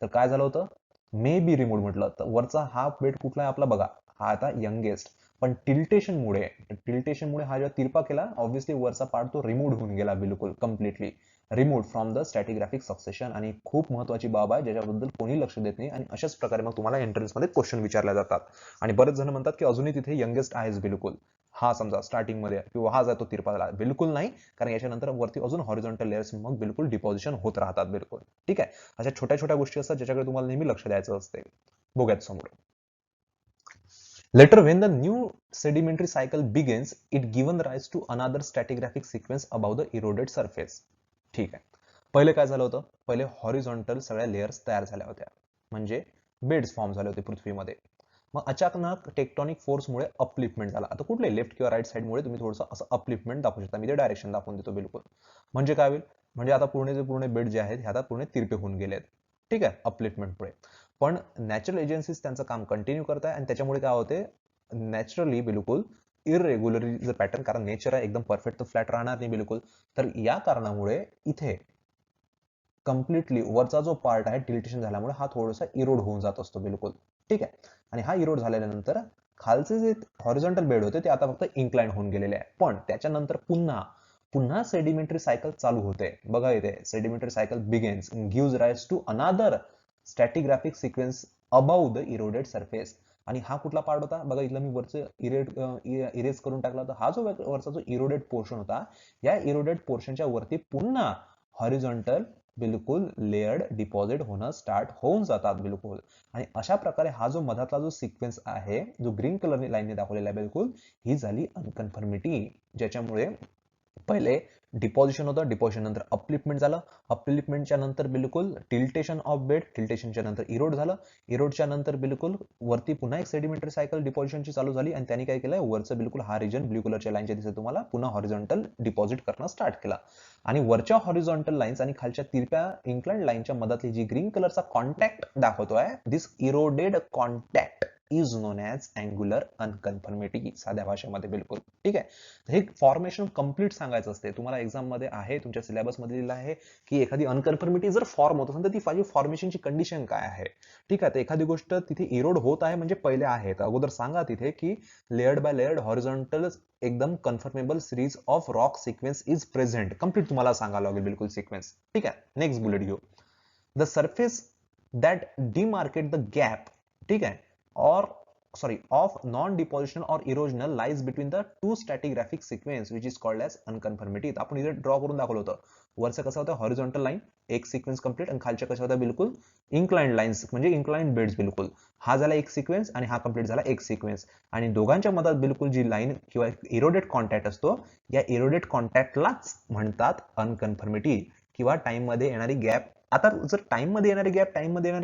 [SPEAKER 1] तर काय झालं होतं? मे बी रिमूव्ड म्हटलं तर वरचा हा बेड कुठला आहे आपला बघा, हा आता यंगेस्ट, पण टिल्टेशनमुळे हा जेव्हा तिरपा केला, ऑब्व्हियसली वरचा पार्ट तो रिमूव्ह होऊन गेला बिलकुल completely. Remove from the stratigraphic succession. आणि खूप महत्वाची बाब आहे ज्याच्याबद्दल कोणी लक्ष देत नाही आणि अशाच प्रकारे मग तुम्हाला एंट्रन्स मध्ये क्वेश्चन विचारले जातात. आणि बरेच जण म्हणतात की अजूनही तिथे यंगेस्ट आहेच बिलकुल. हा समजा स्टार्टिंग मध्ये किंवा हा जातो तिरपा झाला, बिलकुल नाही, कारण याच्यानंतर वरती अजून हॉरिझॉन्टल लेयर्स मग बिलकुल डिपॉझिशन होत राहतात बिलकुल. ठीक आहे. अशा छोट्या छोट्या गोष्टी असतात ज्याच्याकडे तुम्हाला नेहमी लक्ष द्यायचं असते. बघूयात समोर. Later, when the new sedimentary cycle begins, it given rise to another stratigraphic sequence above the eroded surface. ठीक आहे. पहिले काय झालं होतं? पहिले हॉरिझॉन्टल सगळ्या लेयर्स तयार झाल्या होत्या, म्हणजे बेड्स फॉर्म झाले होते पृथ्वीमध्ये. मग अचानक टेक्टॉनिक फोर्समुळे अपलिफ्टमेंट झाला. आता कुठले लेफ्ट किंवा राईट साइडमुळे तुम्ही थोडंसं असं अपलिफ्टमेंट दाखवू शकता. मी ते डायरेक्शन दाखवून देतो बिलकुल. म्हणजे काय होईल? म्हणजे आता पूर्ण बेड जे आहेत हे आता पूर्ण तिरपे होऊन गेले आहेत. ठीक आहे, अपलिफ्टमेंटमुळे. पण नॅचरल एजन्सीज त्यांचं काम कंटिन्यू करत आहे आणि त्याच्यामुळे काय होते, नॅचरली बिलकुल इरेग्युलरली जर पॅटर्न, कारण नेचर आहे एकदम परफेक्ट तर फ्लॅट राहणार नाही बिलकुल. तर या कारणामुळे इथे कम्प्लिटली वरचा जो पार्ट आहे टिल्टेशन झाल्यामुळे हा थोडासा इरोड होऊन जात असतो बिलकुल. ठीक आहे. आणि हा इरोड झाल्यानंतर खालचे जे हॉरिझॉन्टल बेड होते ते आता फक्त इन्क्लाइन होऊन गेलेले आहे. पण त्याच्यानंतर पुन्हा पुन्हा सेडिमेंटरी सायकल चालू होते. बघा इथे sedimentary cycle begins gives rise to another stratigraphic sequence about the eroded surface. आणि हा कुठला पार्ट होता? बघा इथलं मी वरचे इरेज करून टाकला. तर हा जो वरचा जो इरोडेड पोर्शन होता, या इरोडेड पोर्शनच्या वरती पुन्हा हॉरिझॉन्टल बिलकुल लेयर्ड डिपॉझिट होणं स्टार्ट होऊन जातात बिलकुल. आणि अशा प्रकारे हा जो मधातला जो सिक्वेन्स आहे, जो ग्रीन कलर लाईनने दाखवलेला आहे बिलकुल, ही झाली अनकन्फर्मिटी, ज्याच्यामुळे पहिले डिपॉझिशन होतं, डिपॉझिशन नंतर अपलिफ्टमेंट झालं, अपलिफ्टमेंटच्या नंतर बिलकुल टिल्टेशन ऑफ बेड, टिल्टेशनच्या नंतर इरोड झालं, इरोडच्या नंतर बिलकुल वरती पुन्हा एक सेडिमेंटरी सायकल डिपॉझिशनची चालू झाली आणि त्यांनी काय केलं, वरचं बिलकुल हा रिजन ब्ल्यू कलरच्या लाईनच्या दिसत तुम्हाला पुन्हा हॉरिझॉन्टल डिपॉझिट करणं स्टार्ट केला. आणि वरच्या हॉरिझॉन्टल लाईन्स आणि खालच्या तिरप्या इन्क्लाइंड लाईनच्या मधातली जी ग्रीन कलरचा कॉन्टॅक्ट दाखवतोय, this eroded contact is known as angular unconformity, साध्या भाषेमध्ये बिलकुल. ठीक आहे. हे फॉर्मेशन कम्प्लीट सांगायचं असते. तुम्हाला एक्झाम मध्ये आहे, तुमच्या सिलेबस मध्ये दिलेलं आहे की एखादी अनकन्फर्मिटी जर फॉर्म होत असेल तर ती पाहिजे फॉर्मेशनची कंडिशन काय आहे. ठीक आहे. तर एखादी गोष्ट तिथे इरोड होत आहे म्हणजे पहिले आहे, तर अगोदर सांगा तिथे की लेयर्ड बाय लेयर्ड हॉरिझॉन्टल एकदम conformable series of rock sequence is present. Complete तुम्हाला सांगायला लागेल बिलकुल सिक्वेन्स. ठीक आहे. नेक्स्ट बुलेट घेऊ. The surface that demarcate the gap, ठीक आहे, or sorry, of non-depositional or erosional lies between the two stratigraphic sequence which is called as unconformity. आपण इथे ड्रॉ करून दाखवलं होतं. वरचं कसं होतं हॉरिझॉन्टल लाईन एक सिक्वेन्स कंप्लीट आणि खालच्या कसं होतं बिलकुल इन्क्लाइंड लाईन्स म्हणजे इन्क्लाइंड बेड्स बिलकुल. हा झाला एक सिक्वेन्स आणि हा कंप्लीट झाला एक सिक्वेन्स. आणि दोघांच्या मधात बिलकुल जी लाईन किंवा इरोडेड कॉन्टॅक्ट असतो, या इरोडेड कॉन्टॅक्टलाच म्हणतात अनकन्फर्मिटी किंवा टाइम मध्ये येणारी गॅप. आता जर टाइम मध्ये येणारी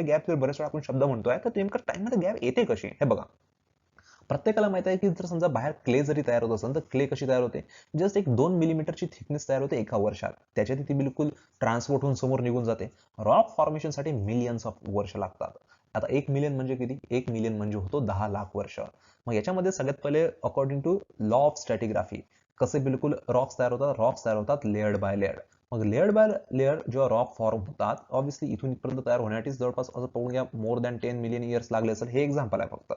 [SPEAKER 1] गॅप जर बरेच वेळा आपण शब्द म्हणतोय, तर नेमकं टाइम मध्ये गॅप येते कशी हे बघा. प्रत्येकाला माहित आहे की जर समजा बाहेर क्ले जरी तयार होत असेल तर क्ले कशी तयार होते, जस्ट एक 2 मिलीमीटरची थिकनेस तयार होते एका वर्षात. त्याच्यात ती बिलकुल ट्रान्सपोर्ट होऊन समोर निघून जाते. रॉक फॉर्मेशनसाठी मिलियन्स ऑफ वर्ष लागतात. आता 1 मिलियन म्हणजे किती? 1 मिलियन म्हणजे होतो 10 लाख वर्ष. मग याच्यामध्ये सगळ्यात पहिले अकॉर्डिंग टू लॉ ऑफ स्ट्रॅटिग्राफी कसे बिलकुल रॉक्स तयार होतात लेयर्ड बाय लेयर्ड. मग लेयर्ड बाय लेयर जेव्हा रॉक फॉर्म होतात, ऑब्व्हियसली इथून इथपर्यंत तयार होण्यासाठी जवळपास असं पाहून घ्या मोर दॅन 10 मिलियन इयर्स लागले असेल. हे एक्झाम्पल आहे फक्त.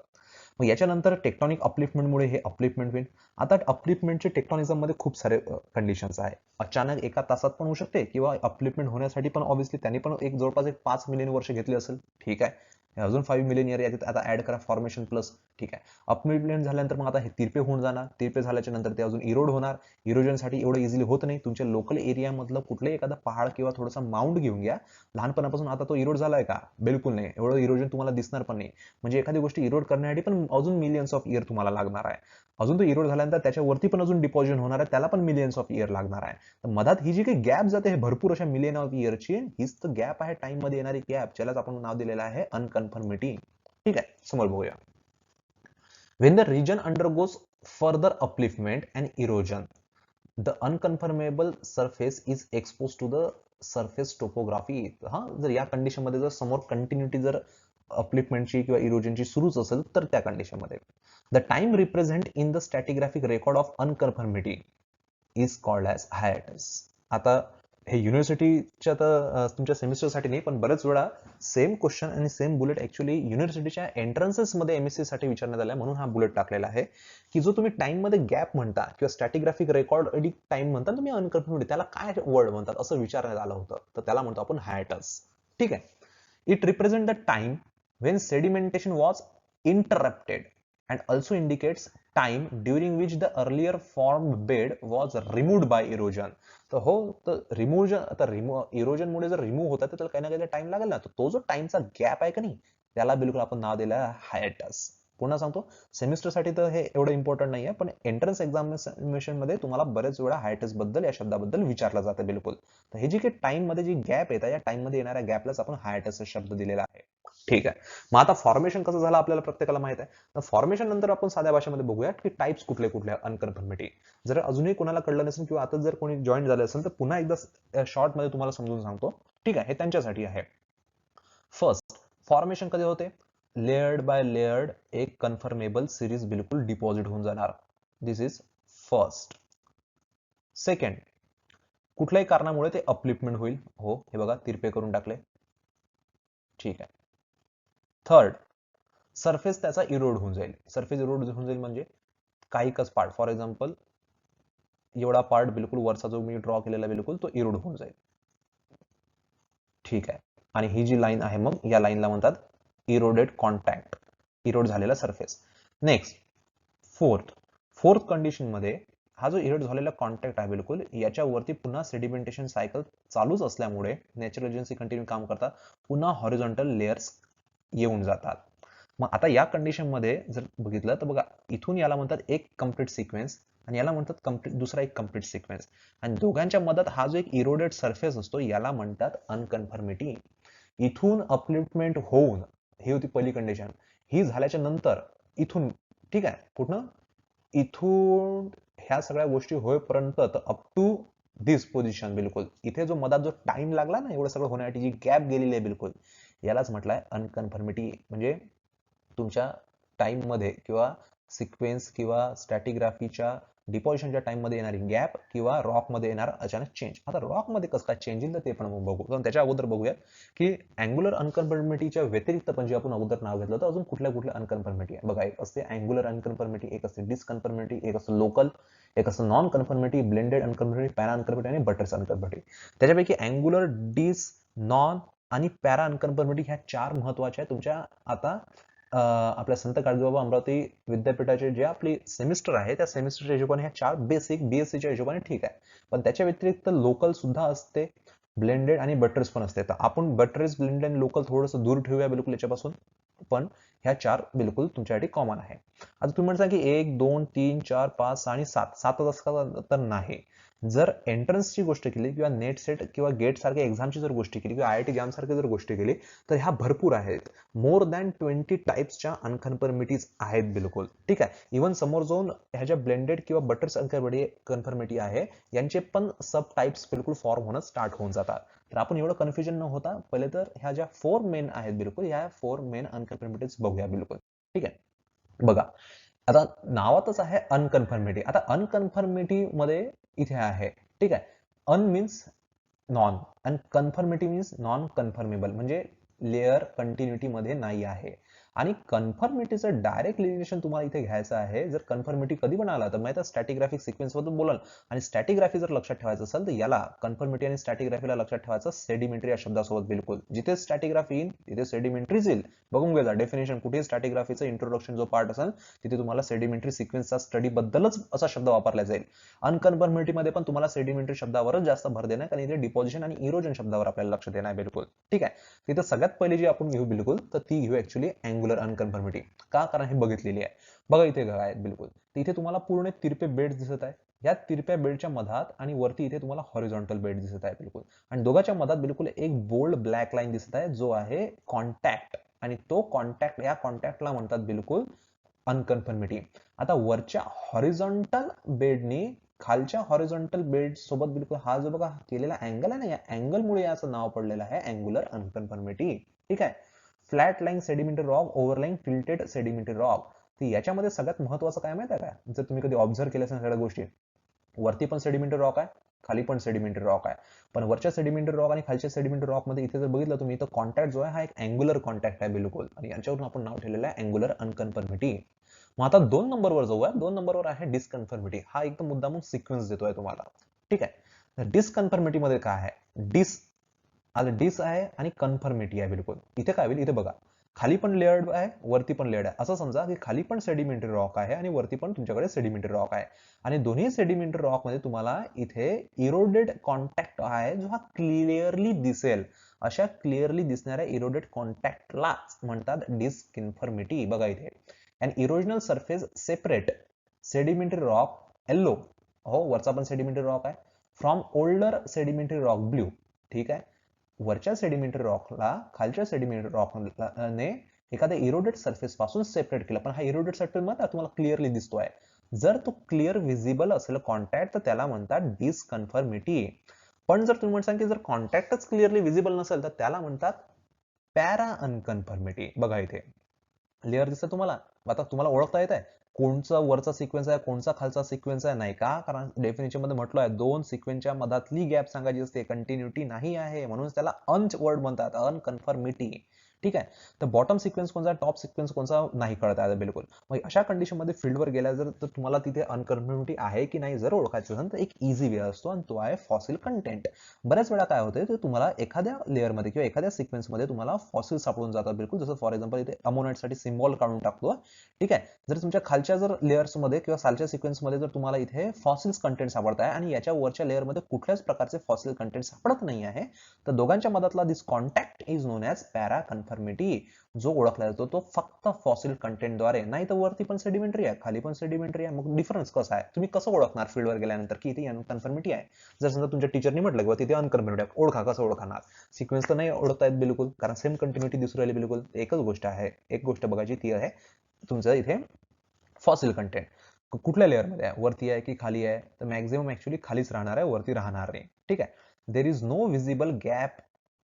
[SPEAKER 1] मग याच्यानंतर टेक्टॉनिक अपलिफ्टमेंटमुळे हे अपलिफ्टमेंट होईल. आता अपलिफ्टमेंटचे टेक्टॉनिझम मध्ये खूप सारे कंडिशन्स आहे. अचानक एका तासात पण होऊ शकते किंवा अपलिफ्टमेंट होण्यासाठी पण ऑब्व्हियसली त्यांनी पण एक जवळपास 5 मिलियन वर्ष घेतली असेल. ठीक आहे. अजून 5 मिलियन इयर याच्यात आता ऍड करा फॉर्मेशन प्लस. ठीक आहे. अपलिफ्टमेंट झाल्यानंतर मग आता हे तिरपे होऊन जाणार. तिरपे झाल्याच्या नंतर ते अजून इरोड होणार. इरोजनसाठी एवढं इझिली होत नाही. तुमच्या लोकल एरियामधलं कुठलंही एखादा पहाड किंवा थोडासा माउंट घेऊन घ्या. लहानपणापासून आता तो इरोड झालाय का? बिलकुल नाही. एवढं इरोजन तुम्हाला दिसणार पण नाही. म्हणजे एखादी गोष्ट इरोड करण्यासाठी पण अजून मिलियन्स ऑफ इयर तुम्हाला लागणार आहे. अजून तो इरोड झाल्यानंतर त्याच्यावरती पण अजून डिपॉझिशन होणार आहे, त्याला पण मिलियन्स ऑफ इयर लागणार आहे. तर मधात ही जी काही गॅप जाते हे भरपूर अशा मिलियन ऑफ इयरची, हीच तर गॅप आहे टाइम मध्ये येणारी गॅप, ज्यालाच आपण नाव दिलेलं आहे अनकन्फर्मिटी. ठीक आहे. समोर बघूया. When the region undergoes further upliftment and erosion, the unconformable surface is exposed to the surface topography. हा जर या कंडिशन मध्ये जर समोर कंटिन्युटी जर अपलिफ्टमेंटची किंवा इरोजनची सुरूच असेल तर त्या कंडिशन मध्ये the time represent in the stratigraphic record of unconformity is called as hiatus. आता हे युनिव्हर्सिटीच्या तर तुमच्या सेमिस्टरसाठी नाही, पण बरेच वेळा सेम क्वेश्चन आणि सेम बुलेट ऍक्च्युअली युनिव्हर्सिटीच्या एंट्रन्सेस मध्ये एमएससी साठी विचारण्यात आला, म्हणून हा बुलेट टाकलेला आहे की जो तुम्ही टाइम मध्ये गॅप म्हणता किंवा स्टॅटिग्राफिक रेकॉर्ड टाइम म्हणता तुम्ही अनकन्फर्मिटी, त्याला काय वर्ड म्हणतात असं विचारण्यात आलं होतं, तर त्याला म्हणतो आपण हायटस. ठीक आहे. It represent the time when sedimentation was interrupted and also indicates time during which the earlier formed bed was removed by erosion. तर हो, तर इरोजन मुळे जर रिमूव्ह होतात तर त्याला काही ना काही टाइम लागेल ना. तो जो टाइमचा गॅप आहे का नाही, त्याला बिलकुल आपण नाव दिलं हायटस. पुन्हा सांगतो, सेमिस्टरसाठी तर हे एवढं इम्पॉर्टंट नाही आहे, पण एंट्रन्स एक्झामिनेशन मध्ये तुम्हाला बरेच वेळा हायटेस्ट बद्दल या शब्दाबद्दल विचारलं जातं बिलकुल. तर हे जी काही टाइम मध्ये जी गॅप येतात, या टाइम मध्ये येणाऱ्या गॅपलाच आपण हायटेस्ट शब्द दिलेला आहे. ठीक आहे. मग आता फॉर्मेशन कसं झालं आपल्याला प्रत्येकाला माहित आहे. तर फॉर्मेशन नंतर आपण साध्या भाषेमध्ये बघूया की टाइप्स कुठले कुठले अनकन्फर्मिटी. जर अजूनही कोणाला कळलं नसेल किंवा आता जर कोणी जॉईन झाले असेल तर पुन्हा एकदा शॉर्ट मध्ये तुम्हाला समजून सांगतो. ठीक आहे, हे त्यांच्यासाठी आहे. फर्स्ट, फॉर्मेशन कधी होते? लेयर्ड बाय लेयर्ड एक कन्फर्मेबल सिरीज बिलकुल डिपॉझिट होऊन जाणार. दिस इज फर्स्ट. सेकंड, कुठल्याही कारणामुळे ते अपलिफ्टमेंट होईल. हो, हे बघा तिरपे करून टाकले. ठीक आहे. थर्ड, सरफेस त्याचा इरोड होऊन जाईल. सरफेस इरोड होऊन जाईल म्हणजे काही कच पार्ट, फॉर एक्झाम्पल एवढा पार्ट बिलकुल वरचा जो मी ड्रॉ केलेला बिलकुल तो इरोड होऊन जाईल. ठीक आहे. आणि ही जी लाईन आहे मग या लाईनला म्हणतात इरोडेड कॉन्टॅक्ट, इरोड झालेला सरफेस. नेक्स्ट, फोर्थ कंडिशन मध्ये हा जो इरोड झालेला कॉन्टॅक्ट आहे बिलकुल याच्यावरती पुन्हा सेडिमेंटेशन सायकल चालूच असल्यामुळे नॅचरल एजन्सी कंटिन्यू काम करतात, पुन्हा हॉरिझॉन्टल लेयर्स येऊन जातात. मग आता या कंडिशन मध्ये जर बघितलं तर बघा इथून याला म्हणतात एक कम्प्लीट सिक्वेन्स आणि याला म्हणतात दुसरा एक कम्प्लीट सिक्वेन्स, आणि दोघांच्या मधात हा जो एक इरोडेड सरफेस असतो याला म्हणतात अनकन्फर्मिटी. इथून अपलिफ्टमेंट होऊन, ही होती पहिली कंडिशन, ही झाल्याच्या नंतर इथून, ठीक आहे, कुठनं इथून ह्या सगळ्या गोष्टी होईपर्यंत अप टू दिस पोझिशन बिलकुल इथे जो मधात जो टाइम लागला ना एवढं सगळं होण्यासाठी, जी गॅप गेलेली आहे बिलकुल, यालाच म्हटलंय अनकन्फर्मिटी. म्हणजे तुमच्या टाइम मध्ये किंवा सिक्वेन्स किंवा स्टॅटिग्राफीच्या डिपॉझिशनच्या टाइम मध्ये येणारी गॅप किंवा रॉक मध्ये येणार अचानक चेंज. आता रॉक मध्ये कसं काय चेंज येईल तर ते पण बघू. पण त्याच्या अगोदर बघूया की अँग्युलर अनकन्फर्मिटीच्या व्यतिरिक्त पण जे आपण अगोदर नाव घेतलं तर अजून कुठल्या कुठल्या अनकन्फर्मिटी आहे बघा. एक असते अँग्युलर अनकन्फर्मिटी, एक असते डिसकन्फर्मिटी, एक असतं लोकल, एक असतं non conformity, blended unconformity, para unconformity आणि बटरस अनकन्फर्मिटी. त्याच्यापैकी अँग्युलर, डिस, नॉन आणि पॅरा अनकन्फर्मिटी ह्या 4 महत्वाच्या आहेत. तुमच्या आता आपल्या संत गाडगेबाबा अमरावती विद्यापीठाचे जे आपली सेमिस्टर आहे त्या सेमिस्टरच्या हिशोबाने ह्या 4 बेसिक बीएससीच्या हिशोबाने ठीक आहे. पण त्याच्या व्यतिरिक्त लोकल सुद्धा असते, ब्लेंडेड आणि बटर्स पण असते. तर आपण बटर्स, ब्लेंडेड आणि लोकल थोडंसं दूर ठेवूया बिलकुल याच्यापासून, पण ह्या 4 बिलकुल तुमच्यासाठी कॉमन आहे. आता तुम्ही म्हणता की 1, 2, 3, 4, 5, 6 आणि 7 असं तर नाही. जर एंट्रन्सची गोष्ट केली किंवा नेट सेट किंवा गेट सारख्या एक्झामची जर गोष्ट केली किंवा IIT जॅम सारखी जर गोष्ट केली तर ह्या भरपूर आहेत. मोर दॅन 20 टाइप्सच्या अनकन्फर्मिटीज आहेत बिलकुल. ठीक आहे. इव्हन समोर जाऊन ह्या ज्या ब्लेंडेड किंवा बटर्स कन्फर्मिटी आहे यांचे पण सब टाइप्स बिलकुल फॉर्म होणं स्टार्ट होऊन जातात. तर आपण एवढं कन्फ्युजन न होता पहिले तर ह्या ज्या 4 मेन आहेत बिलकुल, ह्या 4 मेन अनकन्फर्मिटीज बघूया बिलकुल. ठीक आहे. बघा आता नावातच आहे अनकन्फर्मिटी. आता अनकन्फर्मिटी मध्ये इथे आहे, ठीक आहे, अन मीन्स नॉन आणि कन्फर्मिटी मीन्स नॉन कन्फर्मेबल, म्हणजे लेअर कंटिन्युटी मध्ये नाही आहे. आणि कन्फर्मिटीचं डायरेक्ट रिलेशन तुम्हाला इथे घ्यायचं आहे. जर कन्फर्मिटी कधी पण आला तर माहिती स्टॅटिग्राफिक सिक्वेन्स मधून बोलाल, आणि स्टॅटिग्राफी जर लक्षात ठेवायचं असेल तर याला कन्फर्मिटी आणि स्टॅटिग्राफीला लक्षात ठेवायचं सेडिमेंटरी या शब्दासोबत बिलकुल. जिथे स्टॅटिग्राफी येईल तिथे सेडिमेंटरीज येईल. बघून घ्या डेफिनेशन, कुठे स्टॅटिग्राफीचं इंट्रोडक्शन जो पार्ट असेल तिथे तुम्हाला सेडिमेंटरी सिक्वेन्सचा स्टडी बद्दलच असा शब्द वापरला जाईल. अनकन्फर्मिटी मध्ये पण तुम्हाला सेडिमेंटरी शब्दावरच जास्त भर देणार, कारण इथे डिपॉझिशन आणि इरोजन शब्दावर आपल्याला लक्ष देणार बिलकुल. ठीक आहे. तिथं सगळ्यात पहिली जी आपण घेऊ बिलकुल तर ती घेऊ ऍक्च्युली अँग्युलर अनकन्फर्मिटी. का? कारण हे बघितलेली आहे. बघा इथे काय बिलकुल, इथे तुम्हाला पूर्ण तिरपे बेड दिसत आहे. या तिरप्या बेडच्या मधात आणि वरती इथे तुम्हाला हॉरिझॉन्टल बेड दिसत आहे बिलकुल, आणि दोघांच्या मधात बिलकुल एक बोल्ड ब्लॅक लाईन दिसत आहे जो आहे कॉन्टॅक्ट, आणि तो कॉन्टॅक्ट, या कॉन्टॅक्टला म्हणतात बिलकुल अनकन्फर्मिटी. आता वरच्या हॉरिझॉन्टल बेडनी खालच्या हॉरिझॉन्टल बेड सोबत बिलकुल हा जो बघा केलेला अँगल आहे ना, या अँगलमुळे याचं नाव पडलेलं आहे अँग्युलर अनकन्फर्मिटी. ठीक आहे. Flat line sedimentary rock, overlain tilted sedimentary rock. तर याच्यामध्ये सगळ्यात महत्वाचं काय माहिती आहे का, जर तुम्ही कधी ऑब्झर्व केल्या सगळ्या गोष्टी, वरती पण सेडिमेंटरी रॉक आहे, खाली पण सेडिमेंटरी रॉक आहे, पण वरच्या सेडिमेंटरी रॉक आणि खालच्या सेडिमेंटरी रॉक मध्ये इथे जर बघितलं तुम्ही तर कॉन्टॅक्ट जो आहे हा एक अँग्युलर कॉन्टॅक्ट आहे बिलकुल, आणि याच्यावरून आपण नाव ठेवलेलं आहे अँग्युलर अनकन्फर्मिटी. मग आता 2 नंबरवर जाऊया. 2 नंबरवर आहे डिसकन्फर्मिटी. हा एकदम मुद्दामून सिक्वेन्स देतोय तुम्हाला. ठीक आहे. डिसकन्फर्मिटी मध्ये काय आहे, डिस आहे आणि कन्फर्मिटी आहे बिलकुल. इथे काय होईल, इथे बघा खाली पण लेयर्ड आहे, वरती पण लेयर्ड आहे. असं समजा की खाली पण सेडिमेंटरी रॉक आहे आणि वरती पण तुमच्याकडे सेडिमेंटरी रॉक आहे, आणि दोन्ही सेडिमेंटरी रॉक मध्ये तुम्हाला इथे इरोडेड कॉन्टॅक्ट आहे जो हा क्लिअरली दिसेल. अशा क्लिअरली दिसणाऱ्या इरोडेड कॉन्टॅक्टलाच म्हणतात डिसकन्फर्मिटी. बघा इथे and erosional surface separate sedimentary rock yellow, हो वरचा पण सेडिमेंटरी रॉक आहे, from older sedimentary rock blue. ठीक आहे, वरच्या सेडिमेंटरी रॉकला खालच्या सेडिमेंटरी रॉकने एखाद्या इरोडेड सरफेस पासून सेपरेट केलं, पण हा इरोडेड सरफेस मध्ये तुम्हाला क्लिअरली दिसतोय. जर तो क्लिअर विजिबल असेल कॉन्टॅक्ट तर त्याला म्हणतात डिसकन्फर्मिटी. पण जर तुम्ही म्हणता की जर कॉन्टॅक्टच क्लिअरली विजिबल नसेल तर त्याला म्हणतात पॅरा अनकन्फर्मिटी. बघा इथे लेअर दिसतं तुम्हाला, आता तुम्हाला ओळखता येत आहे कोणचा वरचा सिक्वेन्स आहे कोणचा खालचा सिक्वेन्स आहे, नाही का? कारण डेफिनेशन मध्ये म्हटलं आहे दोन सिक्वेन्सच्या मधातली गॅप सांगायची असते, कंटिन्युटी नाही आहे, म्हणून त्याला अन वर्ड म्हणतात, अनकन्फर्मिटी. ठीक आहे, तर बॉटम सिक्वेन्स कोणता टॉप सिक्वेन्स कोणता नाही कळत आहे बिलकुल. मग अशा कंडिशन मध्ये फील्डवर गेल्या जर तर तुम्हाला तिथे अनकन्फर्मिटी आहे की नाही जर ओळखायचं असेल तर एक इझी वे असतो आणि तो आहे फॉसिल कंटेंट. बऱ्याच वेळा काय होते ते तुम्हाला एखाद्या लेअरमध्ये किंवा एखाद्या सिक्वेन्समध्ये तुम्हाला फॉसिल सापडून जातात बिलकुल. जसं फॉर एक्झाम्पल इथे अमोनाइटसाठी सिम्बॉल काढून टाकतो. ठीक आहे, जर तुमच्या खालच्या जर लेअर्समध्ये किंवा सालच्या सिक्वेन्समध्ये जर तुम्हाला इथे फॉसिल्स कंटेंट सापडत आहे आणि याच्या वरच्या लेअरमध्ये कुठल्याच प्रकारचे फॉसिल कंटेंट सापडत नाही आहे तर दोघांच्या मधातला this contact is known as paraconformity, जो ओळखला जातो तो फक्त फॉसिल कंटेंटद्वारे. नाही तर वरती पण सेडिमेंटरी आहे खाली पण सेडिमेंटरी आहे, मग डिफरन्स कसा आहे तुम्ही कसं ओळखणार फील्डवर गेल्यानंतर की इथे अनकन्फर्मिटी आहे? जर समजा तुमच्या टीचरनी म्हटलं किंवा तिथे अनकन्फर्मिटी आहे, ओळखा, कसं ओळखणार? सिक्वेन्स तर नाही ओळखता येत बिलकुल कारण सेम कंटिन्युटी दिसू राहिली बिलकुल. एकच गोष्ट आहे, एक गोष्ट बघायची ती आहे तुमचं इथे फॉसिल कंटेंट कुठल्या लेअरमध्ये आहे, वरती आहे की खाली आहे? तर मॅक्झिमम ऍक्च्युली खालीच राहणार आहे, वरती राहणार नाही. ठीक आहे, there is no visible gap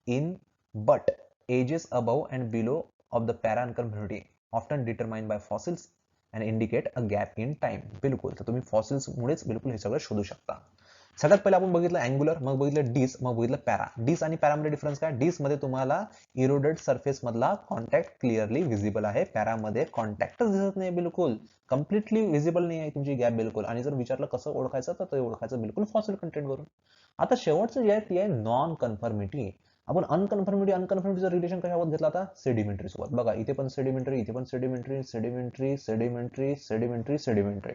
[SPEAKER 1] in but ages above and below of the para unconformity often determined by fossils and indicate a gap in time. बिलकुल, तर तुम्ही फॉसिल्स मुळेच बिलकुल हे सगळं शोधू शकता. सगळ्यात पहिले आपण बघितलं अँग्युलर, मग बघितलं डिस, मग बघितलं पॅरा. डिस आणि पॅरा मध्ये डिफरन्स काय? डिस मध्ये तुम्हाला इरोडेड सरफेस मधला कॉन्टॅक्ट क्लिअरली विजिबल आहे, पॅरा मध्ये कॉन्टॅक्टच दिसत नाही बिलकुल, कम्प्लिटली विजिबल नाही आहे तुमची गॅप बिलकुल. आणि जर विचारलं कसं ओळखायचं तर ते ओळखायचं बिलकुल फॉसिल कंटेंट वरून. आता शेवटचं जे आहे ती आहे नॉन कन्फर्मिटी. आपण अनकन्फर्मिटीचं रिलेशन कशावर घेतला आता? सेडिमेंटरी सोबत. बघा इथे पण सेडिमेंटरी, इथे पण sedimentary, sedimentary, sedimentary, sedimentary, sedimentary.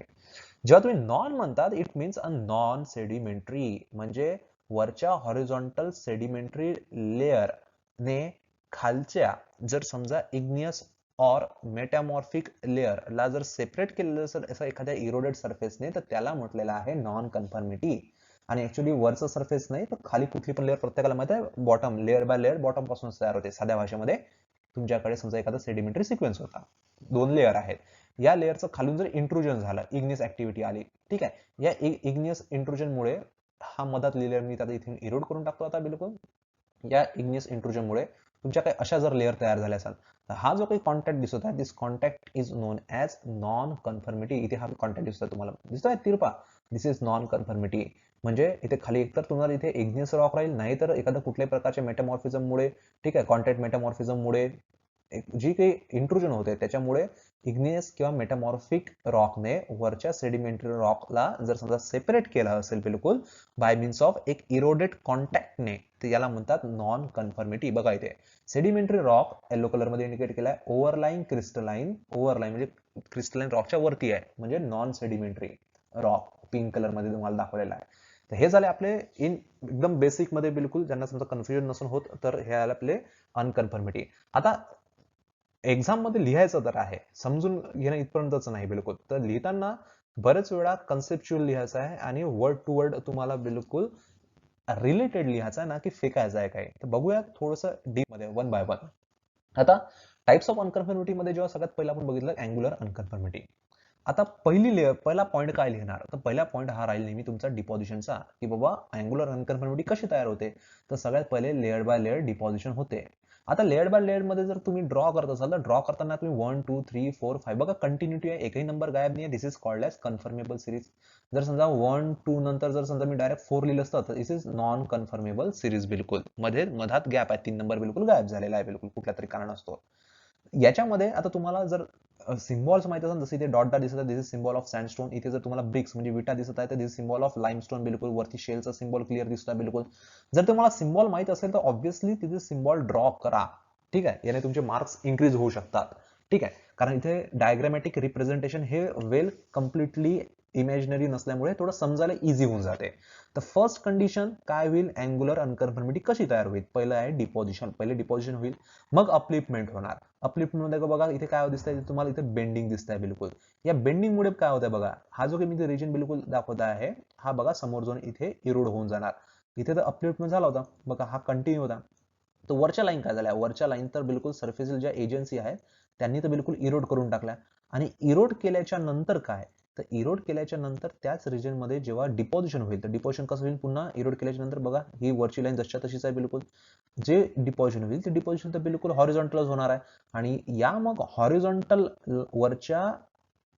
[SPEAKER 1] जेव्हा तुम्ही नॉन म्हणतात it means a non sedimentary, म्हणजे वरच्या हॉरिझॉन्टल सेडिमेंटरी लेअर ने खालच्या जर समजा इग्नियस ऑर मेटामॉर्फिक लेअर ला जर सेपरेट केलेलं असेल असं एखाद्या इरोडेड सरफेसने तर त्याला म्हटलेलं आहे नॉन कन्फर्मिटी. आणि ऍक्च्युली वरचं सरफेस नाही तर खाली कुठली पण लेअर प्रत्येकाला माहिती आहे bottom layer by layer bottom पासून तयार होते. साध्या भाषेमध्ये तुमच्याकडे समजा एखादा सेडिमेंटरी सिक्वेन्स होता, दोन लेअर आहेत, या लेअरचं खालून जर इंट्रुजन झालं, इग्नियस ऍक्टिव्हिटी आली, ठीक आहे, या इग्नियस इंट्रुजन मुळे हा मधात लेअर मी आता इथे इरोड करून टाकतो आता बिलकुल. या इग्नियस इंट्रुजन मुळे तुमच्या काही अशा जर लेअर तयार झाल्या असाल तर हा जो काही कॉन्टॅक्ट दिसत आहे this contact is known as nonconformity. इथे हा कॉन्टॅक्ट दिसतोय तुम्हाला, दिसतोय तिरपा, दिस इज नॉन कन्फर्मिटी. म्हणजे इथे खाली एकतर तुम्हाला इथे इग्नियस रॉक राहील, नाही तर एखाद्या कुठल्याही प्रकारच्या मेटामॉर्फिझम मुळे, ठीक आहे, कॉन्टॅक्ट मेटामॉर्फिझम मुळे जी काही इंट्रुजन होते त्याच्यामुळे इग्नियस किंवा मेटामॉर्फिक रॉकने वरच्या सेडिमेंटरी रॉकला जर समजा सेपरेट केलं असेल बिलकुल बाय मीन्स ऑफ एक इरोडेड कॉन्टॅक्टने, तर याला म्हणतात नॉन कन्फर्मिटी. बघा इथे सेडिमेंटरी रॉक येलो कलर मध्ये इंडिकेट केलाय, ओव्हरलाईन क्रिस्टलाइन, ओव्हरलाईन म्हणजे क्रिस्टलाइन रॉकच्या वरती आहे म्हणजे non sedimentary rock pink colour मध्ये तुम्हाला दाखवलेला आहे. तर हे झाले आपले एकदम बेसिक मध्ये बिलकुल, ज्यांना समजा कन्फ्युजन नसून होत तर हे आले आपले अनकन्फर्मिटी. आता एक्झाम मध्ये लिहायचं तर आहे, समजून घेणं इथपर्यंतच नाही बिलकुल. तर लिहिताना बरेच वेळा कन्सेप्च्युअल लिहायचं आहे आणि वर्ड टू वर्ड तुम्हाला बिलकुल रिलेटेड लिहायचं आहे ना की फेकायचं आहे काही. तर बघूया थोडंसं डीप मध्ये वन बाय वन. आता टाइप्स ऑफ अनकन्फर्मिटी मध्ये जेव्हा सगळ्यात पहिला आपण बघितलं अँग्युलर अनकन्फर्मिटी. आता पहिला पॉईंट काय लिहिणार? तर पहिला पॉईंट हा राहील नेहमी तुमचा डिपॉझिशनचा, की बाबा अँग्युलर अनकन्फर्मिटी कशी तयार होते. तर सगळ्यात पहिले लेअर बाय लेअर डिपॉझिशन होते. आता लेअर बाय लेअर मध्ये जर तुम्ही ड्रॉ करत असाल तर ड्रॉ करताना तुम्ही 1 2 3 4 5 बघा कंटिन्युटी आहे, एकही नंबर गायब नाही. This is called as conformable series. जर समजा 1 2 नंतर जर समजा मी डायरेक्ट 4 लिहिलं असतं तर दिस इज नॉन कन्फर्मेबल सिरीज. बिलकुल मध्ये मधात गॅप आहे, 3 नंबर बिलकुल गायब झालेला आहे बिलकुल कुठल्या तरी कारण असतो. याच्यामध्ये आता तुम्हाला जर सिम्बॉल्स माहित असेल, जसं इथे डॉट डॉट दिसत आहे दिस इज सिम्बॉल ऑफ सँडस्टोन. इथे जर तुम्हाला ब्रिक्स म्हणजे विटा दिसत आहे तर दिस सिम्बॉल ऑफ लाइमस्टोन. बिलकुल वरती शेलचा सिम्बॉल क्लिअर दिसतोय बिलकुल. जर तुम्हाला सिम्बॉल माहित असेल तर ऑब्व्हियसली तिथे सिम्बॉल ड्रॉ करा, ठीक आहे, याने तुमचे मार्क्स इन्क्रीज होऊ शकतात. ठीक आहे, कारण इथे डायग्रामॅटिक रिप्रेझेंटेशन हे वेल कम्प्लिटली इमॅजिनरी नसल्यामुळे थोडं समजायला इझी होऊन जाते. तर फर्स्ट कंडिशन काय होईल, अँग्युलर अनकन्फर्मिटी कशी तयार होईल, पहिलं आहे डिपॉझिशन, पहिले डिपॉझिशन होईल, मग अपलिफ्टमेंट होणार. अपलिफ्टमेंट मध्ये बघा इथे काय दिसतंय तुम्हाला, इथे बेंडिंग दिसतंय बिलकुल. या बेंडिंग मुळे काय होतंय बघा, हा जो काही मी रिजन बिलकुल दाखवत आहे, हा बघा समोर जाऊन इथे इरोड होऊन जाणार. इथे तर अपलिफ्टमेंट झाला होता बघा, हा कंटिन्यू होता. तर वरच्या लाईन काय झाल्या, वरच्या लाईन तर बिलकुल सरफेसला ज्या एजन्सी आहेत त्यांनी तर बिलकुल इरोड करून टाकल्या. आणि इरोड केल्याच्या नंतर काय, तर इरोड केल्याच्या नंतर त्याच रिजन मध्ये जेव्हा डिपॉझिशन होईल, तर डिपॉझिशन कसं होईल, पुन्हा इरोड केल्याच्या नंतर बघा ही वरची लाईन जशीच्या तशीच आहे बिलकुल. जे डिपॉझिशन होईल ते डिपॉझिशन तर बिलकुल हॉरिझॉन्टलच होणार आहे. आणि या मग हॉरिझॉन्टल वरच्या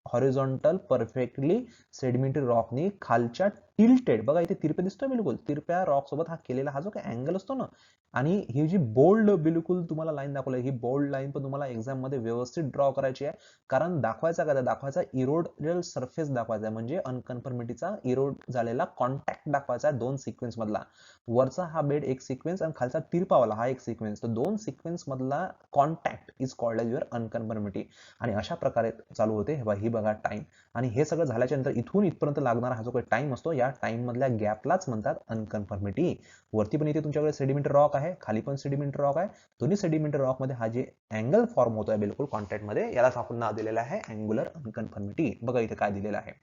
[SPEAKER 1] हॉरिझॉन्टल परफेक्टली सेडिमेंटरी रॉकनी खालच्या टिल्टेड, बघा इथे तिरपे दिसतोय बिलकुल, तिरप्या रॉक सोबत हा केलेला हा जो काही अँगल असतो ना, आणि ही जी बोल्ड बिलकुल तुम्हाला लाईन दाखवली, ही बोल्ड लाईन पण तुम्हाला एक्झाम मध्ये व्यवस्थित ड्रॉ करायची आहे. कारण दाखवायचा काय, दाखवायचा इरोडल सरफेस दाखवायचा आहे, म्हणजे अनकन्फर्मिटीचा इरोड झालेला कॉन्टॅक्ट दाखवायचा आहे दोन सिक्वेन्स मधला. वरचा हा बेड एक सिक्वेन्स आणि खालचा तिरपावाला हा एक सिक्वेन्स, तर दोन सिक्वेन्स मधला contact is called as your unconformity. आणि अशा प्रकारे चालू होते. ही बघा टाइम. आणि हे सगळं झाल्याच्या नंतर इथून इथपर्यंत लागणारा हा जो काही टाइम असतो, या टाइम मधल्या गॅपलाच म्हणतात अनकन्फर्मिटी. वरती पण इथे तुमच्याकडे सेडिमेंटरी रॉक आहे, खाली पण सेडिमेंटरी रॉक आहे. दोन्ही सेडिमेंटरी रॉक मध्ये हा जे अँगल फॉर्म होतोय बिलकुल कॉन्टॅक्ट मध्ये, यालाच आपण नाव दिलेलं आहे अँग्युलर अनकन्फर्मिटी. बघा इथे काय दिलेलं आहे.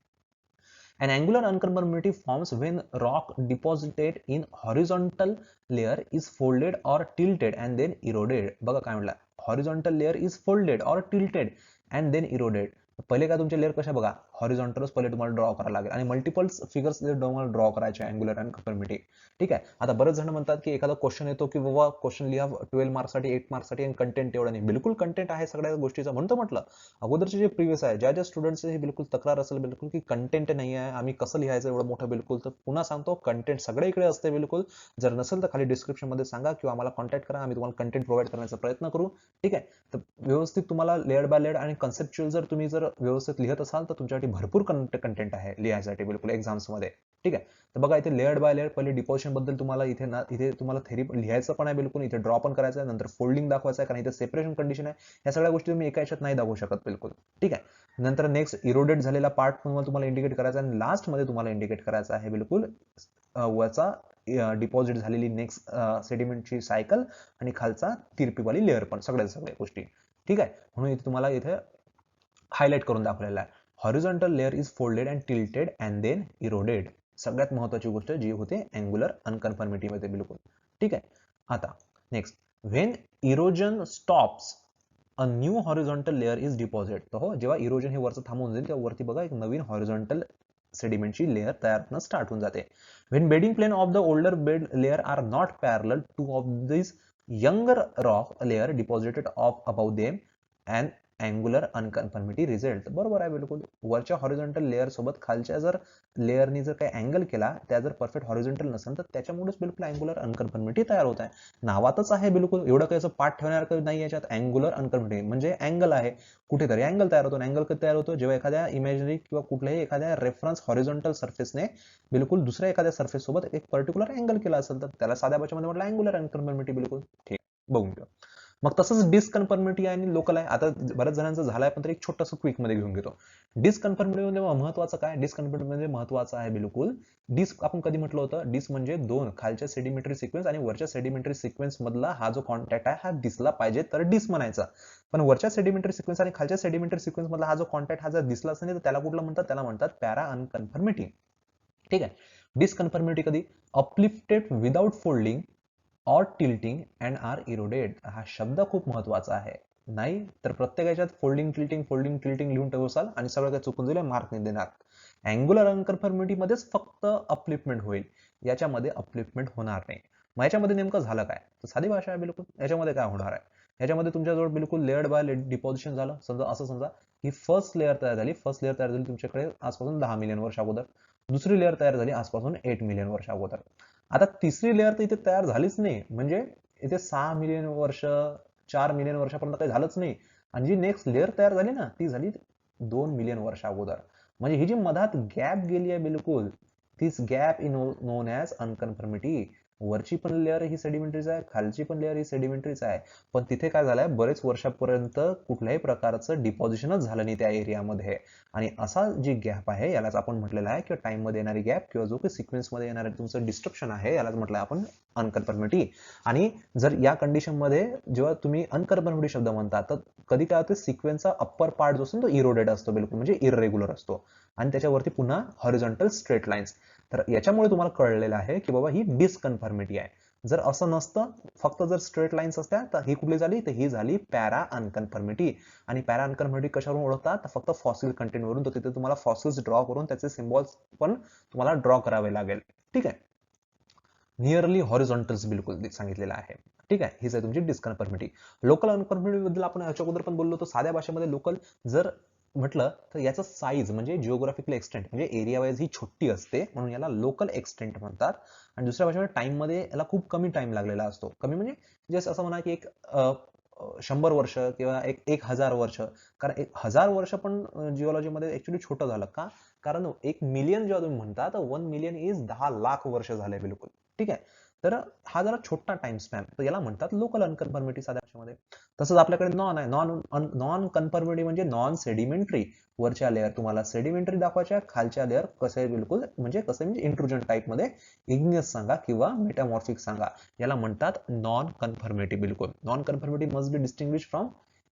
[SPEAKER 1] An angular unconformity forms when rock deposited in horizontal layer is folded or tilted and then eroded. बघा काय म्हटलं, horizontal layer is folded or tilted and then eroded. पहिले काय तुमचे लेअर कशा बघा, हॉरिझॉन्टलच पहिले तुम्हाला ड्रॉ करायला लागेल आणि मल्टिपल फिगर्स तुम्हाला ड्रॉ करायचे अँग्युलर अनकन्फर्मिटी. ठीक आहे. आता बरेच जण म्हणतात की एखादा क्वेश्चन येतो की बाबा क्वेश्चन लिहा 12 मार्क्ससाठी 8 मार्क्ससाठी आणि कंटेंट एवढं नाही. बिलकुल कंटेंट आहे सगळ्या गोष्टीचा, म्हणतो म्हटलं अगोदरचे जे प्रिव्हियस आहे, ज्या स्टुडंट्सचे हे बिलकुल तक्रार असेल बिलकुल की कंटेंट नाही आहे, आम्ही कसं लिहायचं एवढं मोठं बिलकुल, तर पुन्हा सांगतो कंटेंट सगळ्या इकडे असते बिलकुल. जर नसेल तर खाली डिस्क्रिप्शन मध्ये सांगा किंवा आम्हाला कॉन्टॅक्ट करा, आम्ही तुम्हाला कंटेंट प्रोव्हाइड करण्याचा प्रयत्न करू. ठीक आहे. तर व्यवस्थित तुम्हाला लेअर बाय लेअर आणि कन्सेप्च्युअल जर तुम्ही जर व्यवस्थित लिहत असाल तर तुमच्यासाठी भरपूर कंटेंट आहे लिहायसाठी बिलकुल एक्झाम्स मध्ये. ठीक आहे. तर बघा इथे लेअर बाय लेअर पहिले डिपॉझिशन बद्दल तुम्हाला इथे तुम्हाला थेरी लिहायचं पण आहे बिलकुल, इथे ड्रॉ पण करायचं आहे, नंतर फोल्डिंग दाखवायचं आहे, कारण इथे सेपरेशन कंडिशन आहे. या सगळ्या गोष्टी तुम्ही एका याच्यात नाही दाखवू शकत बिलकुल. ठीक आहे. नंतर नेक्स्ट इरोडेड झालेला पार्ट तुम्हाला इंडिकेट करायचा आहे आणि लास्ट मध्ये तुम्हाला इंडिकेट करायचा आहे बिलकुल वरचा डिपॉझिट झालेली नेक्स्ट सेडिमेंटची सायकल आणि खालचा तिरपीवाली लेअर पण, सगळ्या गोष्टी. ठीक आहे. म्हणून इथे तुम्हाला इथे हायलाइट करून दाखवलेला आहे. Horizontal layer is folded and tilted and then eroded. सगळ्यात महत्वाची गोष्ट जी होते अँग्युलर अनकन्फर्मिटी मध्ये बिलकुल. ठीक आहे. आता next, when erosion stops a new horizontal layer is deposit. तर हो, जेव्हा इरोजन हे वरचं थांबून जाईल तेव्हा वरती बघा एक नवीन हॉरिझॉन्टल सेडिमेंटची लेअर तयार होणं स्टार्ट होऊन जाते. When bedding plane of the older bed layer are not parallel to of this younger rock layer deposited of above them and angular unconformity result. बरोबर आहे बिलकुल. वरच्या हॉरिझॉन्टल लेअर सोबत खालच्या जर लेअरनी जर काही अँगल केला, त्या जर परफेक्ट हॉरिझॉन्टल नसेल तर त्याच्यामुळेच बिलकुल अँग्युलर अनकन्फर्मिटी तयार होत आहे. नावातच आहे बिलकुल, एवढं काही असं पाठ ठेवण्यासारखं नाही याच्यात. अँग्युलर अनकन्फर्मिटी म्हणजे अँगल आहे, कुठेतरी अँगल तयार होतो. अँगल कधी तयार होतो, जेव्हा एखाद्या इमॅजिनरी किंवा कुठल्याही एखाद्या रेफरन्स हॉरिझॉन्टल सरफेसने बिलकुल दुसऱ्या एखाद्या सरफेस सोबत एक पर्टिक्युलर अँगल केला असेल तर त्याला साध्या भाषेमध्ये म्हटलं अँग्युलर अनकन्फर्मिटी बिलकुल. ठीक, बघून घेऊ. मग तसंच डिसकन्फर्मिटी आणि लोकल आहे. आता बऱ्याच जणांचं झालंय, पण तरी एक छोटंसं क्विक मध्ये घेऊन घेतो. डिसकन्फर्मिटी मध्ये महत्वाचं काय, डिसकन्फर्मिटी मध्ये महत्वाचं आहे बिलकुल डिस. आपण कधी म्हटलं होतं, डिस म्हणजे दोन खालच्या सेडिमेंटरी सिक्वेन्स आणि वरच्या सेडिमेंटरी सिक्वेन्स मधला हा जो कॉन्टॅक्ट आहे हा दिसला पाहिजे तर डिस म्हणायचा. पण वरच्या सेडिमेंटरी सिक्वेन्स आणि खालच्या सेडिमेंटरी सिक्वेन्स मधला हा जो कॉन्टॅक्ट हा जर दिसलाच नाही तर त्याला कुठलं म्हणतात, त्याला म्हणतात पॅरा अनकन्फर्मिटी. ठीक आहे. डिसकन्फर्मिटी कधी, uplifted without folding or tilting and are eroded. हा शब्द खूप महत्वाचा आहे. नाही तर प्रत्येक याच्यात फोल्डिंग टिल्टिंग लिहून ठेवसाल आणि सगळं काही चुकून दिलं मार्क नाही देणार. अँग्युलर अनकन्फर्मिटी मध्येच फक्त अपलिफ्टमेंट होईल, याच्यामध्ये अपलिफ्टमेंट होणार नाही. मग याच्यामध्ये नेमकं झालं काय, तर साधी भाषा आहे बिलकुल. याच्यामध्ये काय होणार आहे, याच्यामध्ये तुमच्याजवळ बिलकुल लेअर्ड बाय डिपॉझिशन झालं. समजा असं समजा की फर्स्ट लेअर तयार झाली तुमच्याकडे आजपासून 10 मिलियन वर्ष अगोदर. दुसरी लेअर तयार झाली आजपासून 8 मिलियन वर्ष अगोदर. आता तिसरी लेअर तर इथे तयार झालीच नाही, म्हणजे इथे 6 मिलियन वर्ष 4 मिलियन वर्षापर्यंत काही झालंच नाही. आणि जी नेक्स्ट लेअर तयार झाली ना ती झाली 2 मिलियन वर्ष अगोदर. म्हणजे ही जी मधात गॅप गेली आहे बिलकुल, दिस gap in non as unconformity. वरची पण लेअर ही सेडिमेंटरीच आहे, खालची पण लेअर ही सेडिमेंटरीच आहे, पण तिथे काय झालंय, बरेच वर्षापर्यंत कुठल्याही प्रकारचं डिपॉझिशनच झालं नाही त्या एरियामध्ये. आणि असा जी गॅप आहे यालाच आपण म्हटलेलं आहे किंवा टाइम मध्ये येणारी गॅप किंवा जो काही सिक्वेन्स मध्ये येणारे तुमचं डिस्ट्रक्शन आहे यालाच म्हटलंय आपण अनकन्फर्मिटी. आणि जर या कंडिशन मध्ये जेव्हा तुम्ही अनकन्फर्मिटी शब्द म्हणता तर कधी काय होते, सिक्वेन्सचा अप्पर पार्ट जो असतो तो इरोडेड असतो, बिलकुल म्हणजे इररेग्युलर असतो, आणि त्याच्यावरती पुन्हा हॉरिझॉन्टल स्ट्रेट लाईन्स. तर याच्यामुळे तुम्हाला कळलेलं आहे की बाबा ही डिसकन्फर्मिटी आहे. जर असं नसतं, फक्त जर स्ट्रेट लाईन्स असत्या तर ही कुठली झाली, तर ही झाली पॅरा अनकन्फर्मिटी. आणि पॅरा अनकन्फर्मिटी कशावरून ओळखतात, तर फक्त फॉसिल कंटेंट वरून. तर तिथे तुम्हाला फॉसिल्स ड्रॉ करून त्याचे सिम्बॉल्स पण तुम्हाला ड्रॉ करावे लागेल. ठीक आहे, नियरली हॉरिझॉन्टल्स बिलकुल सांगितलेलं आहे. ठीक आहे, हीच आहे तुमची डिस्कन्फर्मिटी. लोकल अनकन्फर्मिटी बद्दल आपण याच्या अगोदर पण बोललो. तर साध्या भाषेमध्ये लोकल जर म्हटलं तर याचं साईज म्हणजे जिओग्राफिकल एक्सटेंट म्हणजे एरिया वाईज ही छोटी असते, म्हणून याला लोकल एक्सटेंट म्हणतात. आणि दुसऱ्या भाषेमध्ये टाइम मध्ये याला खूप कमी टाइम लागलेला असतो. कमी म्हणजे जस्ट असं म्हणा की एक 100 वर्ष किंवा एक 1000 वर्ष. कारण 1000 वर्ष पण जिओलॉजीमध्ये ऍक्च्युली छोटं झालं का, कारण 1 मिलियन जेव्हा तुम्ही म्हणता तर 1 मिलियन इज 10 लाख वर्ष झाले बिलकुल. ठीक आहे, तर हा जरा छोटा टाइम स्पॅन, तर याला म्हणतात लोकल अनकन्फर्मिटी साध्या भाषेमध्ये. तसंच आपल्याकडे नॉन आहे. नॉन कन्फर्मिटी म्हणजे नॉन सेडिमेंटरी. वरच्या लेअर तुम्हाला सेडिमेंटरी दाखवायच्या, खालच्या लेअर कसं आहे बिलकुल म्हणजे कसं म्हणजे इंट्रुजन टाइप मध्ये इग्नियस सांगा किंवा मेटामॉर्फिक सांगा, याला म्हणतात नॉन कन्फर्मिटी. बिलकुल nonconformity must be distinguish from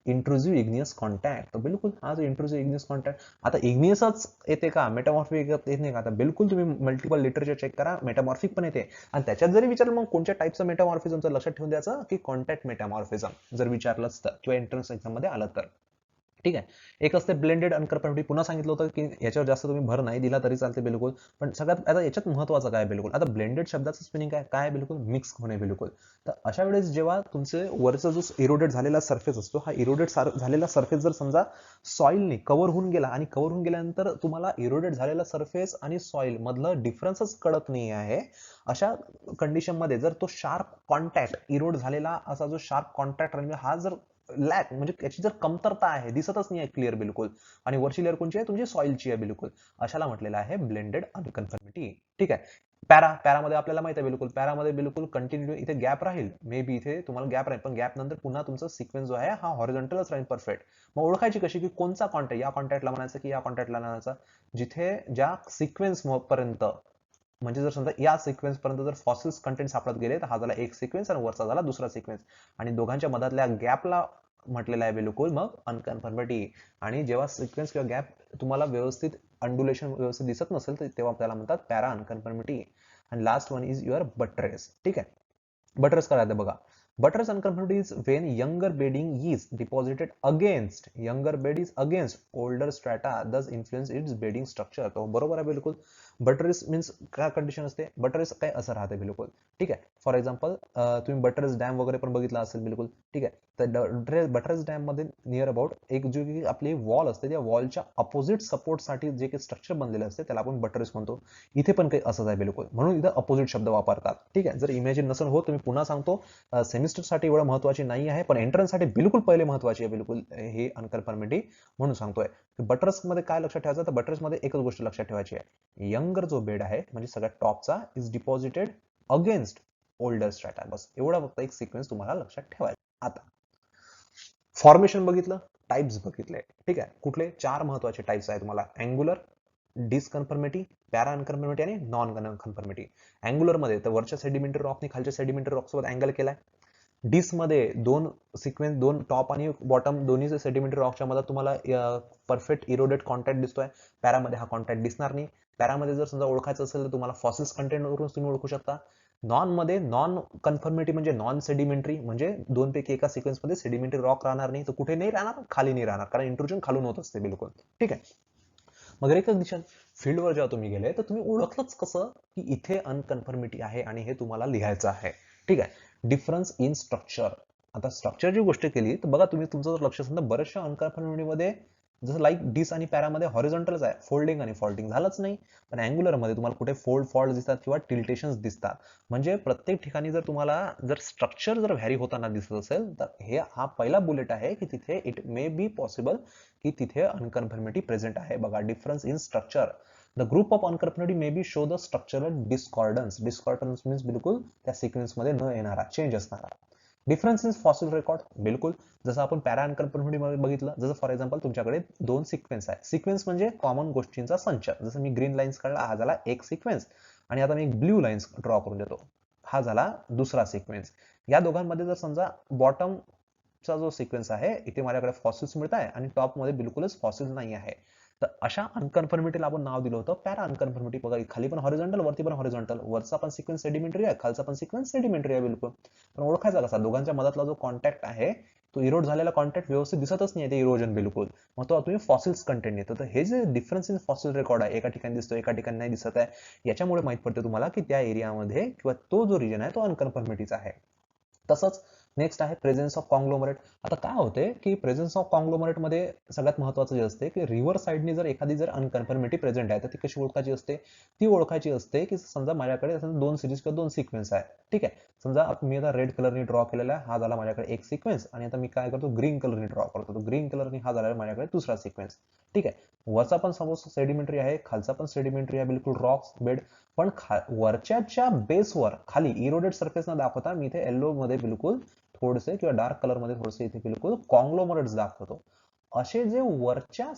[SPEAKER 1] intrusive igneous contact. तर बिलकुल हा जो इंट्रुसिव्ह इग्नियस कॉन्टॅक्ट, आता इग्नियसच येते का, मेटामॉर्फिक येत नाही का, आता बिलकुल तुम्ही मल्टिपल लिटरेचर चेक करा, मेटामॉर्फिक पण येते. आणि त्याच्यात जरी विचारलं मग कोणत्या टाईपचं मेटामॉर्फिझमचं, लक्षात ठेवून द्यायचं की कॉन्टॅक्ट मेटामॉर्फिझम जर विचारलंच तर, किंवा एंट्रन्स एक्झाम मध्ये आलं तर. ठीक आहे, एक असते ब्लेंडेड अनकन्फर्मिटी. पुन्हा सांगितलं होतं की याच्यावर जास्त तुम्ही भर नाही दिला तरी चालते बिलकुल. पण सगळ्यात आता याच्यात महत्वाचं काय बिलकुल, आता ब्लेंडेड शब्दाचं स्पेलिंग काय बिलकुल मिक्स होणे बिलकुल. तर अशा वेळेस जेव्हा तुमचे वरचा जो इरोडेड झालेला सरफेस असतो, हा इरोडेड झालेला सरफेस जर समजा सॉइलने कव्हर होऊन गेला, आणि कव्हर होऊन गेल्यानंतर तुम्हाला इरोडेड झालेला सरफेस आणि सॉइल मधलं डिफरन्सच कळत नाही आहे, अशा कंडिशन मध्ये जर तो शार्प कॉन्टॅक्ट, इरोड झालेला असा जो शार्प कॉन्टॅक्ट हा जर लॅक म्हणजे याची जर कमतरता आहे, दिसतच नाही आहे क्लिअर बिलकुल, आणि वरची लेअर कोणची आहे, तुमची सॉइलची आहे बिलकुल, अशाला म्हटलेलं आहे ब्लेंडेड अनकन्फर्मिटी. ठीक आहे, पॅरामध्ये आपल्याला माहिती आहे बिलकुल, पॅरामध्ये बिलकुल कंटिन्यू इथे गॅप राहील, मे बी इथे तुम्हाला गॅप राहील, पण गॅप नंतर पुन्हा तुमचा सिक्वेन्स जो आहे हा हॉरिझॉन्टलच राहील परफेक्ट. मग ओळखायची कशी की कोणचा कॉन्टॅक्ट, या कॉन्टॅक्टला म्हणायचं की या कॉन्टॅक्टला म्हणायचं, जिथे ज्या सिक्वेन्स पर्यंत, म्हणजे जर समजा या सिक्वेन्स पर्यंत जर फॉसिल्स कंटेंट सापडत गेले तर हा झाला एक सिक्वेन्स आणि वरचा झाला दुसरा सिक्वेन्स, आणि दोघांच्या मधातल्या गॅपला म्हटलेलं आहे बिलकुल मग अनकन्फर्मिटी. आणि जेव्हा सिक्वेन्स किंवा गॅप तुम्हाला व्यवस्थित अंडुलेशन व्यवस्थित दिसत नसेल तर तेव्हा त्याला म्हणतात पॅरा अनकन्फर्मिटी. आणि last one is your buttress. ठीक आहे, बट्रेस काय बघा, buttress unconformity is when younger bedding is deposited against older strata, thus influence its bedding structure. तो बरोबर आहे बिलकुल. बट्रेस मीन्स काय कंडिशन असते, बट्रेस काय असं राहते बिलकुल. ठीक आहे, फॉर एक्झाम्पल तुम्ही बट्रेस डॅम वगैरे पण बघितला असेल बिलकुल. ठीक आहे, तर बट्रेस डॅम मध्ये नियर अबाउट एक जो की आपली वॉल असते, त्या वॉलच्या अपोजिट सपोर्टसाठी जे काही स्ट्रक्चर बनलेले असते त्याला आपण बट्रेस म्हणतो. इथे पण काही असंच आहे बिलकुल, म्हणून इथं अपोजिट शब्द वापरतात. ठीक आहे, जर इमॅजिन नसेल हो तुम्ही पुन्हा सांगतो, सेमिस्टर साठी एवढं महत्वाची नाही आहे, पण एंट्रन्स साठी बिलकुल पहिले महत्वाची आहे बिलकुल हे अनकन्फर्मिटी, म्हणून सांगतोय. बट्रेस मध्ये काय लक्षात ठेवायचं, तर बट्रेस मध्ये एकच गोष्ट लक्षात ठेवायची आहे, यंगर जो बेड आहे म्हणजे सगळ्यात टॉपचा इज डिपॉझिटेड अगेन्स्ट ओल्डर स्ट्रॅटा. बस एवढा फक्त एक सिक्वेन्स तुम्हाला लक्षात ठेवायचा. आता फॉर्मेशन बघितलं, टाइप्स बघितले. ठीक आहे, कुठले 4 महत्वाचे टाइप्स आहेत तुम्हाला, अँग्युलर, डिसकन्फर्मिटी, पॅरा अनकन्फर्मिटी आणि नॉन अनकन्फर्मिटी. अँग्युलर मध्ये तर वरच्या सेडिमेंटरी रॉकने खालच्या सेडिमेंटरी रॉक सोबत अँगल केलाय. डिस मध्ये दोन सिक्वेन्स, दोन टॉप आणि बॉटम दोन्ही सेडिमेंटरी रॉकच्या मध्ये तुम्हाला परफेक्ट इरोडेड कॉन्टॅक्ट दिसतोय. पॅरामध्ये हा कॉन्टॅक्ट दिसणार नाही. पॅरामध्ये जर समजा ओळखायचं असेल तर तुम्हाला फॉसिल्स कंटेंट वरून तुम्ही ओळखू शकता. नॉन मध्ये नॉन कन्फर्मिटी म्हणजे नॉन सेडिमेंटरी, म्हणजे दोन पैकी एका सिक्वेन्स मध्ये सेडिमेंटरी रॉक राहणार नाही, तर कुठे नाही राहणार, खाली नाही राहणार, कारण इंट्रुजन खालून होत असते बिलकुल. ठीक आहे, मग रिकग्निशन फील्डवर जेव्हा तुम्ही गेले तर तुम्ही ओळखलंच कसं की इथे अनकन्फर्मिटी आहे आणि हे तुम्हाला लिहायचं आहे. ठीक आहे, डिफरन्स इन स्ट्रक्चर. आता स्ट्रक्चरची गोष्ट केली तर बघा तुम्ही, तुमचं लक्ष समजा बऱ्याचशा अनकन्फर्मिटी मध्ये जसं लाईक डिस आणि पॅरामध्ये हॉरिझॉन्टलच आहे, फोल्डिंग आणि फॉल्टिंग झालंच नाही. पण अँग्युलर मध्ये तुम्हाला कुठे फोल्ड फॉल्ट दिसतात किंवा टिल्टेशन्स दिसतात. म्हणजे प्रत्येक ठिकाणी जर तुम्हाला जर स्ट्रक्चर जर व्हॅरी होताना दिसत असेल तर हे हा पहिला बुलेट आहे की तिथे इट मे बी पॉसिबल की तिथे अनकन्फर्मिटी प्रेझेंट आहे. बघा, difference in structure. The group of unconformity may be show the structural discordance. Discordance means बिलकुल त्या सिक्वेन्स मध्ये न येणारा, चेंज असणारा. डिफरन्स इन फॉसिल रेकॉर्ड, बिलकुल जसं आपण पॅरा अनकन्फर्मिटी मध्ये बघितलं, जसं फॉर एक्झाम्पल तुमच्याकडे दोन सिक्वेन्स आहे. सिक्वेन्स म्हणजे कॉमन गोष्टींचा संच. जसं मी ग्रीन लाईन्स काढला, हा झाला एक सिक्वेन्स, आणि आता मी एक ब्ल्यू लाईन्स ड्रॉ करून देतो, हा झाला दुसरा सिक्वेन्स. या दोघांमध्ये जर समजा बॉटमचा जो सिक्वेन्स आहे, इथे माझ्याकडे फॉसिल्स मिळत आहे आणि टॉप मध्ये बिलकुलच फॉसिल्स नाही आहे, तर अशा अनकन्फर्मिटीला आपण नाव दिलं होतं पॅरा अनकन्फर्मिटी. बघा खाली पण हॉरिझॉन्टल, वरती पण हॉरिझॉन्टल, वरचा पण सिक्वेन्स सेडिमेंटरी आहे, खालचा पण सिक्वेन्स सेडिमेंटरी आहे बिलकुल. पण ओळखायचा कसा? दोघांच्या मधातला जो कॉन्टॅक्ट आहे तो इरोड झालेला कॉन्टॅक्ट व्यवस्थित दिसतच नाही, ते इरोजन बिलकुल, मग तो तुम्ही फॉसिल्स कंटेंट येतो. तर हे जे डिफरन्स इन फॉसिल रेकॉर्ड आहे, एका ठिकाणी दिसतो एका ठिकाणी नाही दिसत आहे, याच्यामुळे माहित पडते तुम्हाला की त्या एरियामध्ये किंवा तो जो रिजन आहे तो अनकन्फर्मिटीचा आहे. तसंच नेक्स्ट आहे प्रेझेन्स ऑफ कॉंग्लोमरेट. आता काय होते की प्रेझेन्स ऑफ कॉंग्लोमरेट मध्ये सगळ्यात महत्वाचं जे असते की रिव्हर साइडनी जर एखादी जर अनकन्फर्मिटी प्रेझेंट आहे, तर ती कशी ओळखायची असते? ती ओळखायची असते की समजा माझ्याकडे दोन सिरीज किंवा दोन सिक्वेन्स आहे, ठीक आहे. समजा मी आता रेड कलरनी ड्रॉ केलेला आहे, हा झाला माझ्याकडे एक सिक्वेन्स, आणि आता मी काय करतो, ग्रीन कलरनी ड्रॉ करतो, तो ग्रीन कलरनी हा झाला माझ्याकडे दुसरा सिक्वेन्स, ठीक आहे. वरचा पण सपोज सेडिमेंटरी आहे, खालचा पण सेडिमेंटरी आहे, बिलकुल रॉक्स बेड. पण वरच्या बेसवर खाली इरोडेड सरफेस न दाखवता मी इथे येलो मध्ये बिलकुल थोडेसे किंवा डार्क कलर मध्ये थोडेसे इथे बिलकुल कॉंग्लोमरेट्स दाखवतो. असे जे वरच्या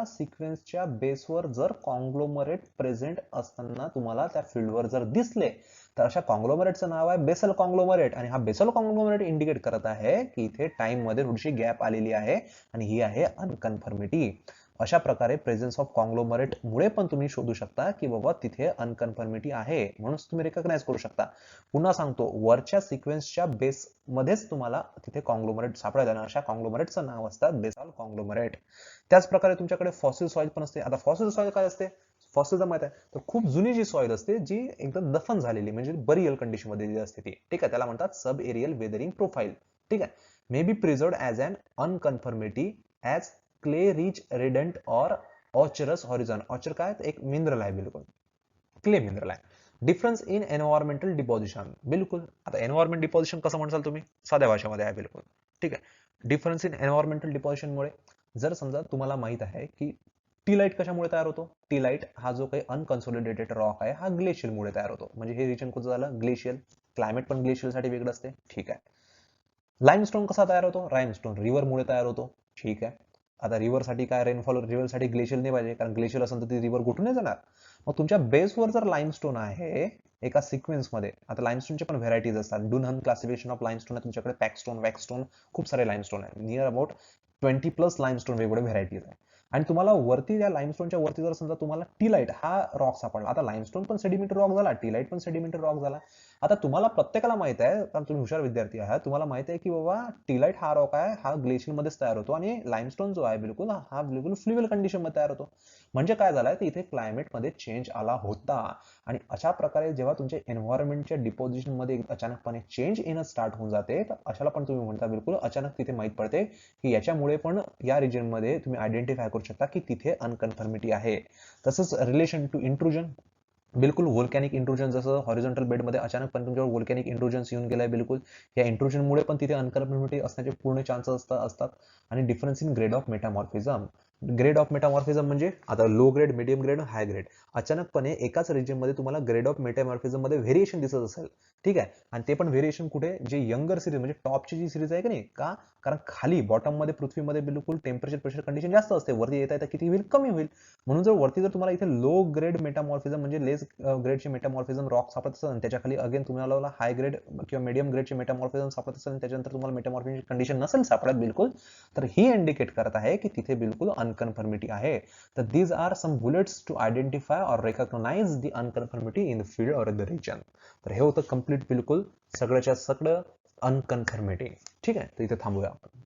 [SPEAKER 1] सिक्वेन्सच्या बेसवर जर कॉंग्लोमरेट प्रेझेंट असताना तुम्हाला त्या फील्डवर जर दिसले, तर अशा कॉंग्लोमरेटचं नाव आहे बेसल कॉंग्लोमरेट. आणि हा बेसल कॉंग्लोमरेट इंडिकेट करत आहे की इथे टाइम मध्ये थोडीशी गॅप आलेली आहे आणि ही आहे अनकन्फर्मिटी. अशा प्रकारे प्रेझेन्स ऑफ कॉंग्लोमरेट मुळे पण तुम्ही शोधू शकता की बाबा तिथे अनकन्फर्मिटी आहे, म्हणून तुम्ही रेकग्नाइज करू शकता. पुन्हा सांगतो, वरच्या सिक्वेन्सच्या बेस मध्येच तुम्हाला तिथे कॉंग्लोमरेट सापडेल आणि अशा कॉंग्लोमरेटचं नाव असतात बेसल कॉंग्लोमरेट. त्याच प्रकारे तुमच्याकडे फॉसिल सॉइल पण असते. आता फॉसिल सॉइल काय असते? फॉसिल जर माहित आहे तर खूप जुनी जी सॉइल असते, जी एकदम दफन झालेली म्हणजे बरियल कंडिशन मध्ये जी असते ती, ठीक आहे, त्याला म्हणतात सब एरियल वेदरिंग प्रोफाइल, ठीक आहे. May be preserved as an unconformity as clay rich रेडंट और ऑचरस हॉरिझॉन. ऑचर काय? एक मिनरल आहे, बिलकुल क्ले मिनरल आहे. डिफरन्स इन एन्व्हायरमेंटल डिपॉझिशन, बिलकुल. आता एन्व्हायरमेंट डिपॉझिशन कसं म्हणसाल तुम्ही? साध्या भाषेमध्ये आहे, बिलकुल, ठीक आहे. डिफरन्स इन एन्व्हायरमेंटल डिपॉझिशन मुळे जर समजा तुम्हाला माहित आहे की टी लाईट कशामुळे तयार होतो? टी लाईट हा जो काही अनकन्सोलिडेटेड रॉक आहे, हा ग्लेशियल मुळे तयार होतो. म्हणजे हे रिजन कुठं झालं? ग्लेशियल. क्लायमेट पण ग्लेशियल साठी वेगळं असते, ठीक आहे. लाईमस्टोन कसा तयार होतो? लाईमस्टोन रिव्हर मुळे तयार होतो, ठीक आहे. आता रिव्हर साठी काय? रेनफॉल रिव्हर साठी ग्लेशियल नाही पाहिजे, कारण ग्लेशियल असेल तर ती रिव्हर कुठून नाही जाणार. मग तुमच्या बेसवर जर लाईमस्टोन आहे एका सिक्वेन्स मध्ये, आता लाईमस्टोनचे पण व्हेरायटीज असतात. डुनहम क्लासिफिकेशन ऑफ लाईमस्टोन आहे तुमच्याकडे, पॅकस्टोन, वॅकस्टोन, खूप सारे लाईमस्टोन आहे, नियर अबाउट 20+ लाईमस्टोन वेगवेगळे व्हेरायटीज आहे. आणि तुम्हाला वरती या लाईमस्टोनच्या वरती जर समजा तुम्हाला टी लाईट हा रॉक सापडला, आता लाईमस्टोन पण सेडिमेंटरी रॉक झाला, टी लाईट पण सेडिमेंटरी रॉक झाला. आता तुम्हाला प्रत्येकाला माहित आहे, कारण तुम्ही हुशार विद्यार्थी आहात, तुम्हाला माहित आहे की बाबा टी लाईट हा रॉक आहे, हा ग्लेशियल मध्येच तयार होतो, आणि लाईमस्टोन जो आहे बिलकुल हा बिलकुल फ्लुइड कंडिशन मध्ये तयार होतो. म्हणजे काय झालंय, तर इथे क्लायमेट मध्ये चेंज आला होता. आणि अशा प्रकारे जेव्हा तुमच्या एन्व्हायरमेंटच्या डिपॉझिशन मध्ये अचानकपणे चेंज येणं स्टार्ट होऊन जाते, तर अशाला पण तुम्ही म्हणता बिलकुल अचानक तिथे माहित पडते की याच्यामुळे पण या रिजन मध्ये तुम्ही आयडेंटिफाय करू शकता की तिथे अनकन्फर्मिटी आहे. तसंच रिलेशन टू इंट्रुजन, बिलकुल व्होल्कॅनिक इंट्रुजन, जसं हॉरिझॉन्टल बेडमध्ये अचानकपणे तुमच्यावर व्होल्कॅनिक इंट्रुजन्स येऊन गेलाय, बिलकुल या इंट्रुजनमुळे पण तिथे अनकन्फर्मिटी असण्याचे पूर्ण चान्सेस असतात. आणि difference in grade of metamorphism. Grade of metamorphism म्हणजे आता low grade, medium grade, high grade. अचानकपणे एकाच रिजन मध्ये तुम्हाला ग्रेड ऑफ मेटामॉर्फिझम मध्ये व्हेरिएशन दिसत असेल, ठीक आहे. आणि ते पण व्हेरिएशन कुठे? जे यंगर सिरीज म्हणजे टॉपची जी सिरीज आहे की नाही का, कारण खाली बॉटम मध्ये पृथ्वीमध्ये बिलकुल टेम्परेचर प्रेशर कंडिशन जास्त असते, वरती येता येता किती होईल? कमी होईल. म्हणून जर वरती जर तुम्हाला इथे लो ग्रेड मेटामॉर्फिझम म्हणजे लेस ग्रेडचे मेटामॉर्फिझम रॉक सापडत असेल, आणि त्याच्याखाली अगेन तुम्हाला हाय ग्रेड किंवा मीडियम ग्रेडचे मेटामॉर्फिझम सापडत असेल, त्याच्यानंतर तुम्हाला मेटामॉर्फिझम कंडिशन नसेल सापडत बिलकुल, तर ही इंडिकेट करत आहे की तिथे बिलकुल अनकन्फर्मिटी आहे. तर these are some bullets to identify or recognise the unconformity in the field or the region. तर हे होतं कम्प्लीट बिलकुल सगळ्याच्या सगळं अनकन्फर्मिटी, ठीक आहे. तर इथे थांबूया आपण.